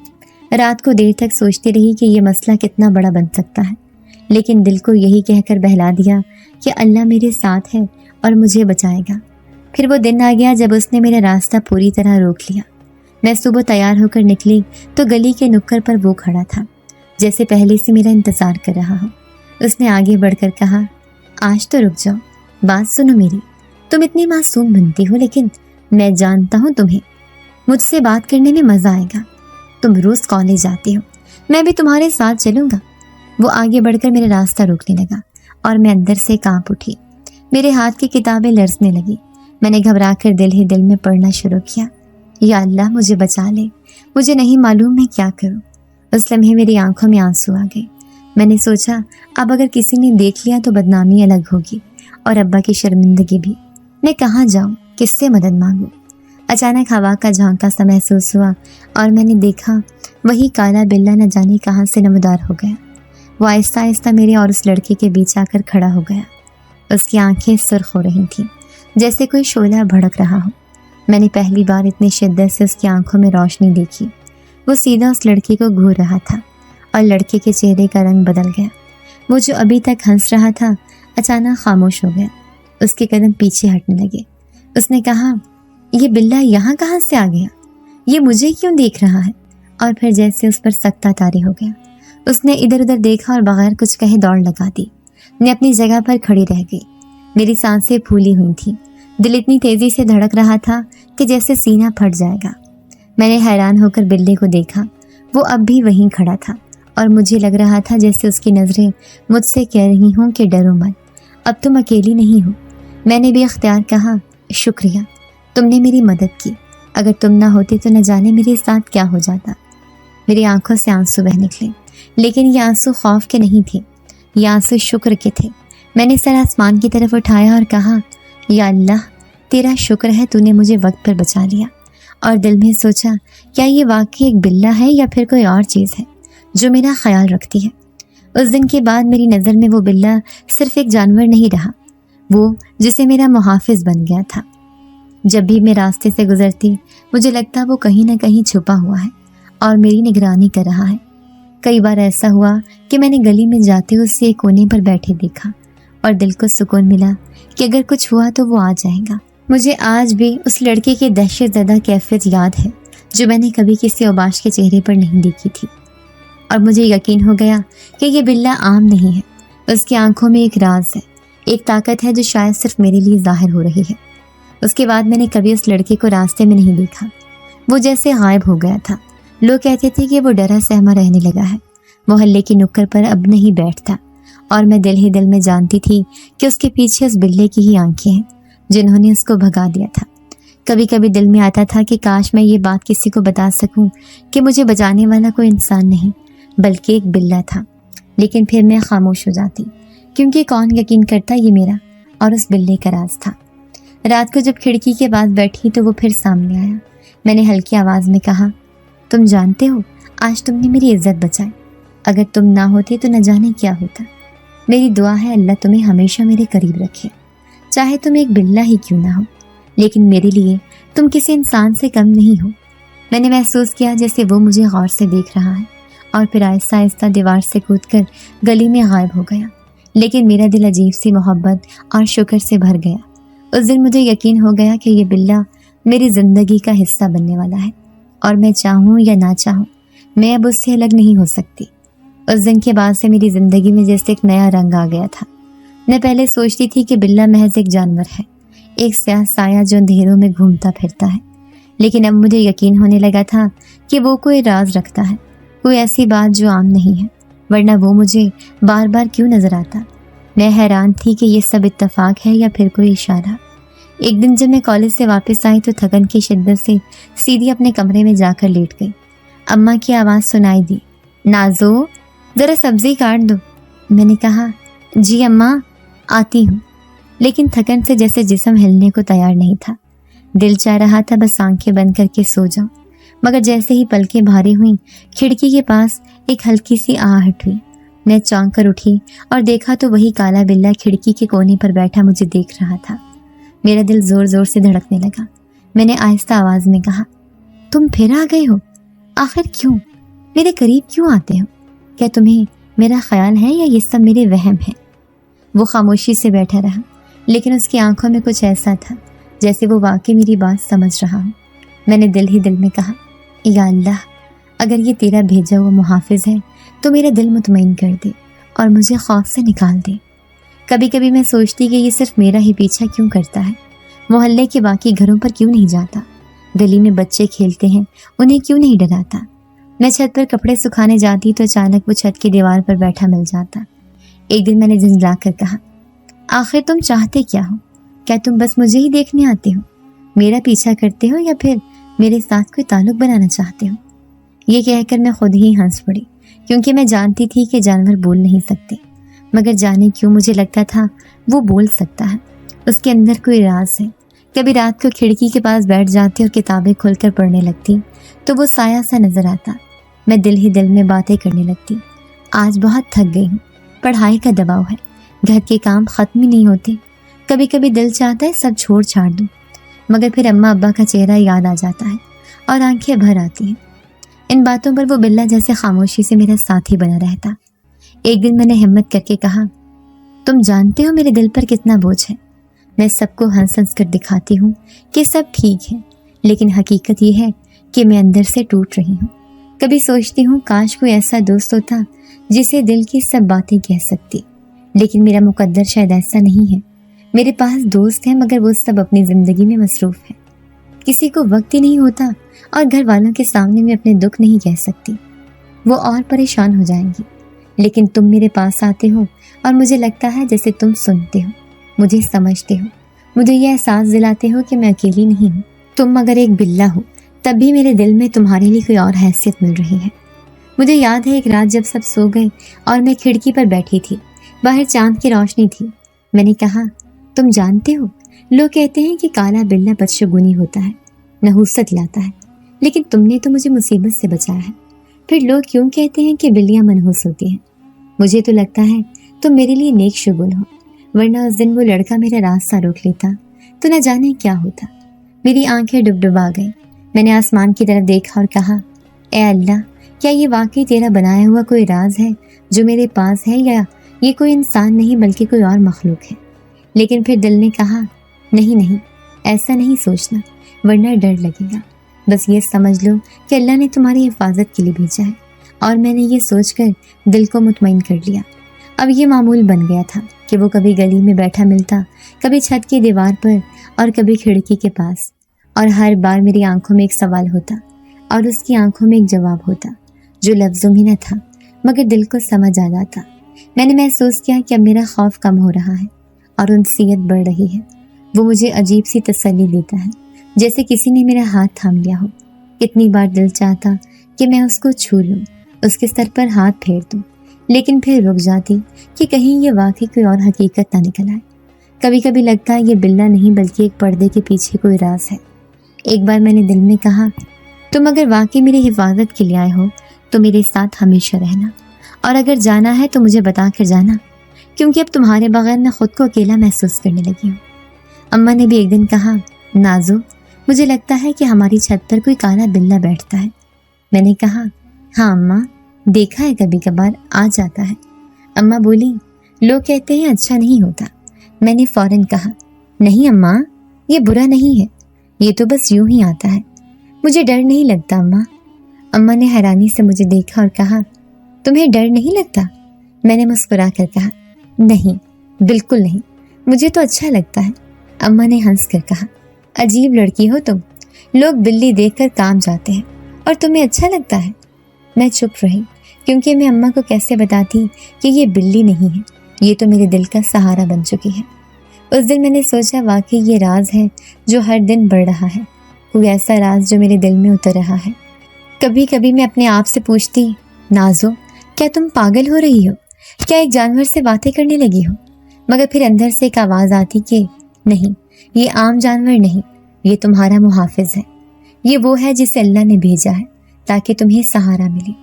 رات کو دیر تک سوچتی رہی کہ یہ مسئلہ کتنا بڑا بن سکتا ہے، لیکن دل کو یہی کہہ کر بہلا دیا کہ اللہ میرے ساتھ ہے اور مجھے بچائے گا۔ پھر وہ دن آ گیا جب اس نے میرا راستہ پوری طرح روک لیا۔ میں صبح تیار ہو کر نکلی تو گلی کے نکڑ پر وہ کھڑا تھا، جیسے پہلے سے میرا انتظار کر رہا ہو۔ اس نے آگے بڑھ کر کہا، آج تو رک جاؤ، بات سنو میری، تم اتنی معصوم بنتی ہو، لیکن میں جانتا ہوں تمہیں مجھ سے بات کرنے میں مزہ آئے گا۔ تم روز کالج جاتی ہو، میں بھی تمہارے ساتھ چلوں گا۔ وہ آگے بڑھ کر میرا راستہ روکنے لگا اور میں اندر سے کانپ اٹھی، میرے ہاتھ کی کتابیں لرزنے لگی۔ میں نے گھبرا کر دل ہی دل میں پڑھنا شروع کیا، یا اللہ مجھے بچا لے، مجھے نہیں معلوم میں کیا کروں۔ اس لمحے میری آنکھوں میں آنسو آ گئے۔ میں نے سوچا اب اگر کسی نے دیکھ لیا تو بدنامی الگ ہوگی اور ابا کی شرمندگی بھی۔ میں کہاں جاؤں، کس سے مدد مانگوں؟ اچانک ہوا کا جھونکا سا محسوس ہوا اور میں نے دیکھا وہی کالا بلّا نہ جانے کہاں سے نمودار ہو گیا۔ وہ آہستہ آہستہ میرے اور اس لڑکے کے بیچ آ کر کھڑا ہو گیا۔ اس کی آنکھیں سرخ ہو رہی تھیں، جیسے کوئی شعلہ بھڑک رہا ہو۔ میں نے پہلی بار اتنی شدت سے اس کی آنکھوں میں روشنی دیکھی۔ وہ سیدھا اس لڑکے کو گھور رہا تھا اور لڑکے کے چہرے کا رنگ بدل گیا۔ وہ جو ابھی تک ہنس رہا تھا اچانک خاموش ہو گیا۔ اس کے قدم پیچھے ہٹنے لگے۔ اس نے کہا، یہ بلّا یہاں کہاں سے آ گیا؟ یہ مجھے کیوں دیکھ رہا ہے؟ اور پھر جیسے اس پر سکتہ طاری ہو گیا۔ اس نے ادھر ادھر دیکھا اور بغیر کچھ کہے دوڑ لگا دی۔ میں اپنی جگہ پر کھڑی رہ گئی۔ میری سانسیں پھولی ہوئی تھیں، دل اتنی تیزی سے دھڑک رہا تھا کہ جیسے سینہ پھٹ جائے گا۔ میں نے حیران ہو کر بلے کو دیکھا، وہ اب بھی وہیں کھڑا تھا اور مجھے لگ رہا تھا جیسے اس کی نظریں مجھ سے کہہ رہی ہوں کہ ڈرو مت، اب تم اکیلی نہیں ہو۔ میں نے بھی اختیار کہا، شکریہ، تم نے میری مدد کی، اگر تم نہ ہوتی تو نہ جانے میرے ساتھ کیا ہو جاتا۔ मेरी आंखों से आंसू बह निकले, लेकिन ये आंसू खौफ के नहीं थे, ये आंसू शुक्र के थे। मैंने सर आसमान की तरफ उठाया और कहा, या अल्लाह, तेरा शुक्र है तूने मुझे वक्त पर बचा लिया। और दिल में सोचा, क्या ये वाकई एक बिल्ला है या फिर कोई और चीज़ है जो मेरा ख्याल रखती है। उस दिन के बाद मेरी नज़र में वो बिल्ला सिर्फ एक जानवर नहीं रहा, वो जिसे मेरा मुहाफिज बन गया था। जब भी मैं रास्ते से गुजरती मुझे लगता वो कहीं ना कहीं छुपा हुआ है और मेरी निगरानी कर रहा है। कई बार ऐसा हुआ कि मैंने गली में जाते उसे एक कोने पर बैठे देखा और दिल को सुकून मिला कि अगर कुछ हुआ तो वो आ जाएगा। मुझे आज भी उस लड़के की दहशतज़दा कैफियत याद है जो मैंने कभी किसी औबाश के चेहरे पर नहीं देखी थी, और मुझे यकीन हो गया कि ये बिल्ला आम नहीं है। उसकी आंखों में एक राज है, एक ताकत है जो शायद सिर्फ मेरे लिए जाहिर हो रही है। उसके बाद मैंने कभी उस लड़के को रास्ते में नहीं देखा, वो जैसे गायब हो गया था। लोग कहते थे कि वो डरा सहमा रहने लगा है, मोहल्ले की नुक्कड़ पर अब नहीं बैठता, और मैं दिल ही दिल में जानती थी कि उसके पीछे उस बिल्ले की ही आंखें हैं जिन्होंने उसको भगा दिया था। कभी कभी दिल में आता था कि काश मैं ये बात किसी को बता सकूं कि मुझे बचाने वाला कोई इंसान नहीं बल्कि एक बिल्ला था, लेकिन फिर मैं खामोश हो जाती, क्योंकि कौन यकीन करता ये मेरा और उस बिल्ले का राज था। रात को जब खिड़की के पास बैठी तो वो फिर सामने आया। मैंने हल्की आवाज़ में कहा, तुम जानते हो आज तुमने मेरी इज्जत बचाई, अगर तुम ना होते तो न जाने क्या होता। मेरी दुआ है अल्लाह तुम्हें हमेशा मेरे करीब रखे, चाहे तुम एक बिल्ला ही क्यों ना हो, लेकिन मेरे लिए तुम किसी इंसान से कम नहीं हो। मैंने महसूस किया जैसे वो मुझे गौर से देख रहा है, और फिर आहिस्ता आहिस्ता दीवार से कूदकर गली में गायब हो गया। लेकिन मेरा दिल अजीब सी मोहब्बत और शुक्र से भर गया। उस दिन मुझे यकीन हो गया कि ये बिल्ला मेरी ज़िंदगी का हिस्सा बनने वाला है, और मैं चाहूँ या ना चाहूँ मैं अब उससे अलग नहीं हो सकती। उस दिन के बाद से मेरी ज़िंदगी में जैसे एक नया रंग आ गया था। मैं पहले सोचती थी कि बिल्ला महज एक जानवर है, एक स्याह साया जो अंधेरों में घूमता फिरता है, लेकिन अब मुझे यकीन होने लगा था कि वो कोई राज रखता है, कोई ऐसी बात जो आम नहीं है, वरना वो मुझे बार बार क्यों नज़र आता। मैं हैरान थी कि ये सब इत्तेफाक है या फिर कोई इशारा। एक दिन जब मैं कॉलेज से वापस आई तो थकन की शिद्दत से सीधी अपने कमरे में जाकर लेट गई। अम्मा की आवाज़ सुनाई दी, नाजो ज़रा सब्ज़ी काट दो। मैंने कहा, जी अम्मा आती हूँ, लेकिन थकन से जैसे जिस्म हिलने को तैयार नहीं था। दिल चाह रहा था बस आंखें बंद करके सो जाऊं, मगर जैसे ही पलकें भारी हुईं खिड़की के पास एक हल्की सी आहट हुई। मैं चौंक कर उठी और देखा तो वही काला बिल्ला खिड़की के कोने पर बैठा मुझे देख रहा था। मेरा दिल ज़ोर ज़ोर से धड़कने लगा। मैंने आहिस्ता आवाज़ में कहा, तुम फिर आ गए हो? आखिर क्यों? मेरे करीब क्यों आते हो? क्या तुम्हें मेरा ख्याल है या ये सब मेरे वहम है? वो खामोशी से बैठा रहा, लेकिन उसकी आंखों में कुछ ऐसा था जैसे वो वाकई मेरी बात समझ रहा हो। मैंने दिल ही दिल में कहा, या अल्लाह, अगर ये तेरा भेजा हुआ मुहाफिज है तो मेरा दिल मुतमईन कर दे और मुझे खौफ से निकाल दे। कभी कभी मैं सोचती कि ये सिर्फ मेरा ही पीछा क्यों करता है, मोहल्ले के बाकी घरों पर क्यों नहीं जाता, गली में बच्चे खेलते हैं उन्हें क्यों नहीं डराता। मैं छत पर कपड़े सुखाने जाती तो अचानक वो छत की दीवार पर बैठा मिल जाता। एक दिन मैंने झंझला कर कहा, आखिर तुम चाहते क्या हो? क्या तुम बस मुझे ही देखने आते हो, मेरा पीछा करते हो, या फिर मेरे साथ कोई ताल्लुक बनाना चाहते हो? ये कहकर मैं खुद ही हंस पड़ी, क्योंकि मैं जानती थी कि जानवर बोल नहीं सकते, मगर जाने क्यों मुझे लगता था वो बोल सकता है। उसके अंदर कोई राज है। कभी रात को खिड़की के पास बैठ जाती और किताबें खोलकर पढ़ने लगती तो वो साया सा नजर आता। मैं दिल ही दिल में बातें करने लगती, आज बहुत थक गई हूँ, पढ़ाई का दबाव है, घर के काम ख़त्म ही नहीं होते, कभी कभी दिल चाहता है सब छोड़ छाड़ दूँ, मगर फिर अम्मा अब्बा का चेहरा याद आ जाता है और आंखें भर आती हैं। इन बातों पर वो बिल्ला जैसे खामोशी से मेरा साथी बना रहता। एक दिन मैंने हिम्मत करके कहा, तुम जानते हो मेरे दिल पर कितना बोझ है। मैं सबको हंस हंस कर दिखाती हूँ कि सब ठीक है, लेकिन हकीकत ये है कि मैं अंदर से टूट रही हूँ। कभी सोचती हूँ काश कोई ऐसा दोस्त होता जिसे दिल की सब बातें कह सकती, लेकिन मेरा मुकद्दर शायद ऐसा नहीं है। मेरे पास दोस्त हैं मगर वो सब अपनी ज़िंदगी में मसरूफ़ है, किसी को वक्त ही नहीं होता, और घर वालों के सामने मैं अपने दुख नहीं कह सकती, वो और परेशान हो जाएंगी। लेकिन तुम मेरे पास आते हो और मुझे लगता है जैसे तुम सुनते हो, मुझे समझते हो, मुझे यह एहसास दिलाते हो कि मैं अकेली नहीं हूँ। तुम अगर एक बिल्ला हो तब भी मेरे दिल में तुम्हारे लिए कोई और हैसियत मिल रही है। मुझे याद है एक रात जब सब सो गए और मैं खिड़की पर बैठी थी, बाहर चांद की रोशनी थी। मैंने कहा, तुम जानते हो, लोग कहते हैं कि काला बिल्ला बदशगुनी होता है, नहुसत लाता है, लेकिन तुमने तो मुझे मुसीबत से बचाया है। फिर लोग क्यों कहते हैं कि बिल्लियां मनहूस होती हैं? मुझे तो लगता है तुम मेरे लिए नेक शुगुल हो, वरना उस दिन वो लड़का मेरा रास्ता रोक लेता तो न जाने क्या होता। मेरी आंखें डुबडुबा गई। मैंने आसमान की तरफ देखा और कहा, ए अल्लाह, क्या ये वाकई तेरा बनाया हुआ कोई राज है जो मेरे पास है, या ये कोई इंसान नहीं बल्कि कोई और मखलूक है? लेकिन फिर दिल ने कहा, नहीं नहीं, ऐसा नहीं सोचना, वरना डर लगेगा। बस ये समझ लो कि अल्लाह ने तुम्हारी हिफाजत के लिए भेजा है। और मैंने ये सोचकर दिल को मुतमईन कर लिया। अब ये मामूल बन गया था कि वो कभी गली में बैठा मिलता, कभी छत की दीवार पर और कभी खिड़की के पास, और हर बार मेरी आंखों में एक सवाल होता और उसकी आंखों में एक जवाब होता, जो लफ्ज़ों में न था मगर दिल को समझ आ जाता। मैंने महसूस किया कि अब मेरा खौफ कम हो रहा है और उनसीयत बढ़ रही है। वो मुझे अजीब सी तसल्ली देता है, जैसे किसी ने मेरा हाथ थाम लिया हो। कितनी बार दिल चाहता कि मैं उसको छू लूं, उसके सर पर हाथ फेर दूं, लेकिन फिर रुक जाती कि कहीं ये वाकई कोई और हकीकत ना निकल आए। कभी कभी लगता है ये बिल्ला नहीं बल्कि एक पर्दे के पीछे कोई राज है। एक बार मैंने दिल में कहा, तुम अगर वाकई मेरी हिफाजत के लिए आए हो तो मेरे साथ हमेशा रहना, और अगर जाना है तो मुझे बता कर जाना, क्योंकि अब तुम्हारे बगैर मैं खुद को अकेला महसूस करने लगी हूँ। अम्मा ने भी एक दिन कहा, नाजो, मुझे लगता है कि हमारी छत पर कोई काला बिल्ला बैठता है। मैंने कहा, हाँ अम्मा, देखा है, कभी कभार आ जाता है। अम्मा बोली, लोग कहते हैं अच्छा नहीं होता। मैंने फौरन कहा, नहीं अम्मा, ये बुरा नहीं है, ये तो बस यूं ही आता है, मुझे डर नहीं लगता अम्मा। अम्मा ने हैरानी से मुझे देखा और कहा, तुम्हें डर नहीं लगता? मैंने मुस्कुरा कर कहा, नहीं, बिल्कुल नहीं, मुझे तो अच्छा लगता है। अम्मा ने हंस कर कहा, अजीब लड़की हो तुम, लोग बिल्ली देखकर काम जाते हैं और तुम्हें अच्छा लगता है। मैं चुप रही, क्योंकि मैं अम्मा को कैसे बताती कि ये बिल्ली नहीं है, ये तो मेरे दिल का सहारा बन चुकी है। उस दिन मैंने सोचा, वाकई ये राज है जो हर दिन बढ़ रहा है, कोई ऐसा राज जो मेरे दिल में उतर रहा है। कभी कभी मैं अपने आप से पूछती, नाजो, क्या तुम पागल हो रही हो? क्या एक जानवर से बातें करने लगी हो? मगर फिर अंदर से एक आवाज़ आती कि नहीं, ये आम जानवर नहीं, ये तुम्हारा मुहाफिज है। ये वो है जिसे अल्लाह ने भेजा है ताकि तुम्हें सहारा मिले।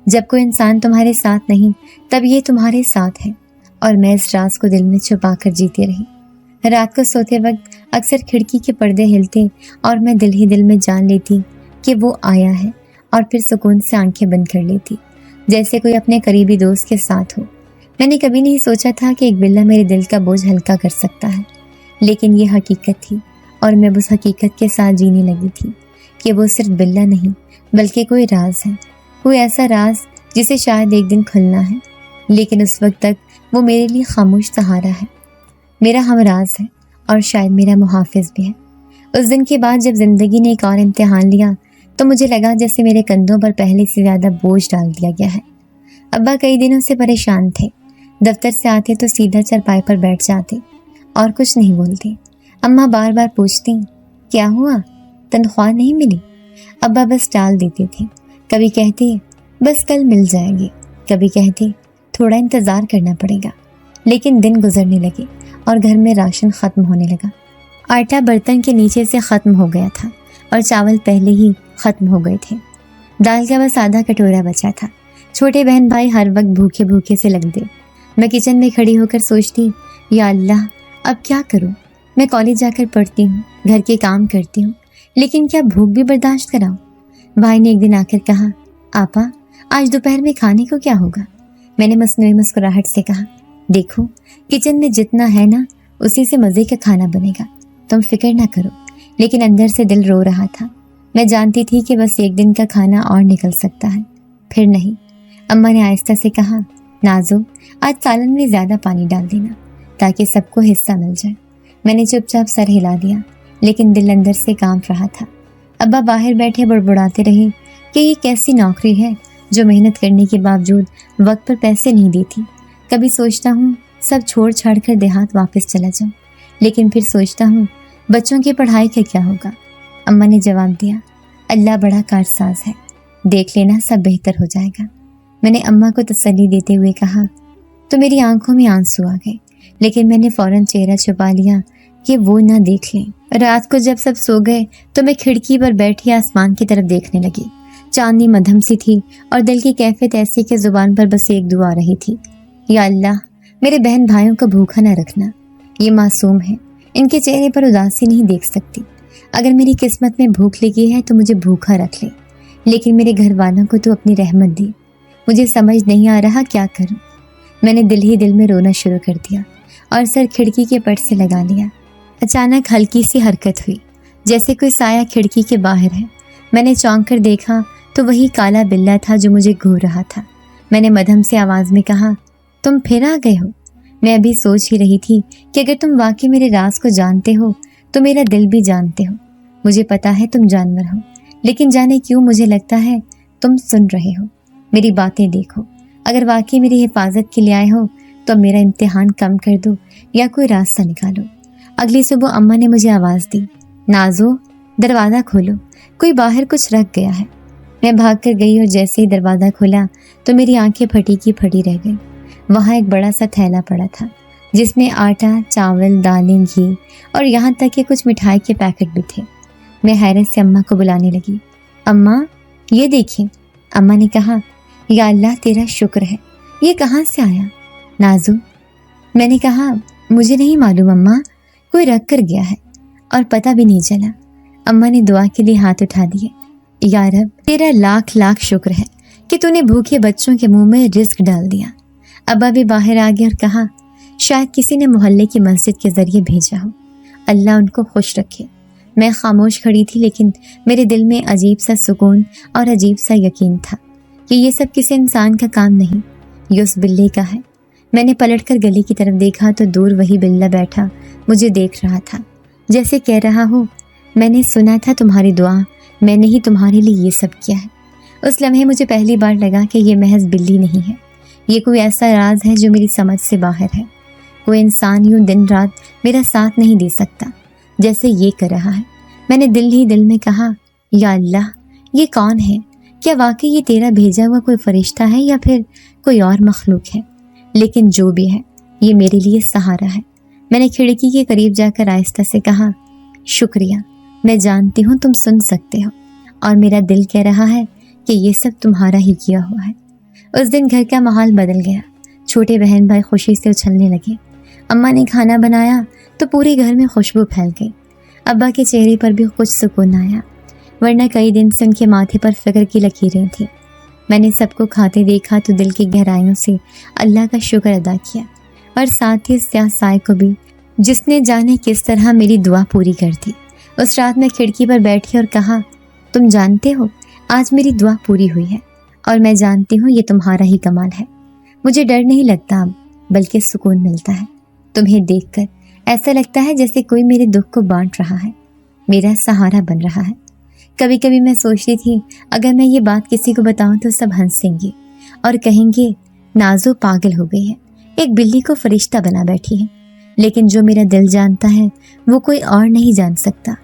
जब कोई इंसान तुम्हारे साथ नहीं, तब ये तुम्हारे साथ है। और मैं इस राज को दिल में छुपा कर जीती रही। रात को सोते वक्त अक्सर खिड़की के पर्दे हिलते और मैं दिल ही दिल में जान लेती कि वो आया है, और फिर सुकून से आंखें बंद कर लेती, जैसे कोई अपने करीबी दोस्त के साथ हो। मैंने कभी नहीं सोचा था कि एक बिल्ला मेरे दिल का बोझ हल्का कर सकता है, लेकिन ये हकीकत थी, और मैं उस हकीकत के साथ जीने लगी थी कि वो सिर्फ बिल्ला नहीं बल्कि कोई राज है, कोई ऐसा राज जिसे शायद एक दिन खुलना है, लेकिन उस वक्त तक वो मेरे लिए खामोश सहारा है, मेरा हमराज है और शायद मेरा मुहाफिज भी है। उस दिन के बाद जब ज़िंदगी ने एक और इम्तिहान लिया तो मुझे लगा जैसे मेरे कंधों पर पहले से ज़्यादा बोझ डाल दिया गया है। अब्बा कई दिनों से परेशान थे। दफ्तर से आते तो सीधा चारपाई पर बैठ जाते और कुछ नहीं बोलते। अम्मा बार बार पूछती, क्या हुआ, तनख्वाह नहीं मिली? अब्बा बस टाल देते थे। कभी कहते, बस कल मिल जाएगी, कभी कहते, थोड़ा इंतज़ार करना पड़ेगा। लेकिन दिन गुजरने लगे और घर में राशन ख़त्म होने लगा। आटा बर्तन के नीचे से ख़त्म हो गया था और चावल पहले ही ख़त्म हो गए थे। दाल का बस आधा कटोरा बचा था। छोटे बहन भाई हर वक्त भूखे भूखे से लगते। मैं किचन में खड़ी होकर सोचती, या अल्लाह, अब क्या करूं? मैं कॉलेज जाकर पढ़ती हूँ, घर के काम करती हूँ, लेकिन क्या भूख भी बर्दाश्त कराऊं? भाई ने एक दिन आकर कहा, आपा, आज दोपहर में खाने को क्या होगा? मैंने मसनूई मुस्कुराहट से कहा, देखो, किचन में जितना है ना, उसी से मज़े का खाना बनेगा, तुम फिक्र ना करो। लेकिन अंदर से दिल रो रहा था। मैं जानती थी कि बस एक दिन का खाना और निकल सकता है, फिर नहीं। अम्मा ने आहिस्ता से कहा, नाजो, आज सालन में ज़्यादा पानी डाल देना ताकि सबको हिस्सा मिल जाए। मैंने चुपचाप सर हिला दिया, लेकिन दिल अंदर से कांप रहा था। अब्बा बाहर बैठे बड़बड़ाते रहे कि ये कैसी नौकरी है जो मेहनत करने के बावजूद वक्त पर पैसे नहीं देती। कभी सोचता हूँ सब छोड़ छाड़ कर देहात वापस चला जाऊँ, लेकिन फिर सोचता हूँ बच्चों की पढ़ाई का क्या होगा। अम्मा ने जवाब दिया, अल्लाह बड़ा कारसाज है, देख लेना सब बेहतर हो जाएगा। मैंने अम्मा को तसल्ली देते हुए कहा तो मेरी आंखों में आंसू आ गए, लेकिन मैंने फौरन चेहरा छुपा लिया कि वो ना देख लें। रात को जब सब सो गए तो मैं खिड़की पर बैठी आसमान की तरफ देखने लगी। चांदनी मध्यम सी थी और दिल की कैफियत ऐसी कि जुबान पर बस एक दुआ रही थी, या अल्लाह मेरे बहन भाइयों को भूखा ना रखना। ये मासूम है, इनके चेहरे पर उदासी नहीं देख सकती। अगर मेरी किस्मत में भूख लगी है तो मुझे भूखा रख ले, लेकिन मेरे घर वालों को तो अपनी रहमत दी। मुझे समझ नहीं आ रहा क्या करूं। मैंने दिल ही दिल में रोना शुरू कर दिया और सर खिड़की के पट से लगा लिया। अचानक हल्की सी हरकत हुई, जैसे कोई साया खिड़की के बाहर है। मैंने चौंक कर देखा तो वही काला बिल्ला था जो मुझे घूर रहा था। मैंने मध्यम से आवाज़ में कहा, तुम फिर आ गए हो? मैं अभी सोच ही रही थी कि अगर तुम वाकई मेरे राज को जानते हो तो मेरा दिल भी जानते हो। मुझे पता है तुम जानवर हो, लेकिन जाने क्यों मुझे लगता है तुम सुन रहे हो। मेरी बातें देखो, अगर वाकई मेरी हिफाजत के लिए आए हो तो मेरा इम्तिहान कम कर दो या कोई रास्ता निकालो। अगली सुबह अम्मा ने मुझे आवाज़ दी, नाजो दरवाज़ा खोलो, कोई बाहर कुछ रख गया है। मैं भाग कर गई और जैसे ही दरवाज़ा खोला तो मेरी आंखें फटी की फटी रह गई। वहाँ एक बड़ा सा थैला पड़ा था जिसमें आटा, चावल, दालें, घी और यहाँ तक कि कुछ मिठाई के पैकेट भी थे। मैं हैरत से अम्मा को बुलाने लगी, अम्मा ये देखिए। अम्मा ने कहा, या अल्लाह तेरा शुक्र है, ये कहाँ से आया? नाजू, मैंने कहा, मुझे नहीं मालूम अम्मा, कोई रख कर गया है और पता भी नहीं चला। अम्मा ने दुआ के लिए हाथ उठा दिए, या रब तेरा लाख लाख शुक्र है कि तूने भूखे बच्चों के मुंह में रिस्क डाल दिया। अब्बा भी बाहर आ गए और कहा, शायद किसी ने मोहल्ले की मस्जिद के जरिए भेजा हो, अल्लाह उनको खुश रखे। मैं खामोश खड़ी थी, लेकिन मेरे दिल में अजीब सा सुकून और अजीब सा यकीन था कि ये सब किसी इंसान का काम नहीं, ये उस बिल्ली का है। मैंने पलटकर गली की तरफ देखा तो दूर वही बिल्ला बैठा मुझे देख रहा था, जैसे कह रहा हो, मैंने सुना था तुम्हारी दुआ, मैंने ही तुम्हारे लिए ये सब किया है। उस लम्हे मुझे पहली बार लगा कि ये महज बिल्ली नहीं है, ये कोई ऐसा राज है जो मेरी समझ से बाहर है। कोई इंसान यूं दिन रात मेरा साथ नहीं दे सकता जैसे ये कर रहा है। मैंने दिल ही दिल में कहा, या अल्लाह ये कौन है? क्या वाकई ये तेरा भेजा हुआ कोई फरिश्ता है या फिर कोई और मखलूक है? लेकिन जो भी है, ये मेरे लिए सहारा है। मैंने खिड़की के करीब जाकर आहिस्ता से कहा, शुक्रिया, मैं जानती हूँ तुम सुन सकते हो और मेरा दिल कह रहा है कि ये सब तुम्हारा ही किया हुआ है। उस दिन घर का माहौल बदल गया। छोटे बहन भाई खुशी से उछलने लगे। अम्मा ने खाना बनाया तो पूरे घर में खुशबू फैल गई। अब्बा के चेहरे पर भी कुछ सुकून आया, वरना कई दिन से उनके माथे पर फिक्र की लकीरें थी। मैंने सबको खाते देखा तो दिल की गहराइयों से अल्लाह का शुक्र अदा किया और साथ ही स्याह साए को भी, जिसने जाने किस तरह मेरी दुआ पूरी कर दी। उस रात मैं खिड़की पर बैठी और कहा, तुम जानते हो आज मेरी दुआ पूरी हुई है और मैं जानती हूँ ये तुम्हारा ही कमाल है। मुझे डर नहीं लगता अब, बल्कि सुकून मिलता है। तुम्हें देखकर ऐसा लगता है जैसे कोई मेरे दुख को बांट रहा है, मेरा सहारा बन रहा है। कभी कभी मैं सोचती थी अगर मैं ये बात किसी को बताऊं तो सब हंसेंगे और कहेंगे नाजो पागल हो गई है, एक बिल्ली को फरिश्ता बना बैठी है। लेकिन जो मेरा दिल जानता है वो कोई और नहीं जान सकता।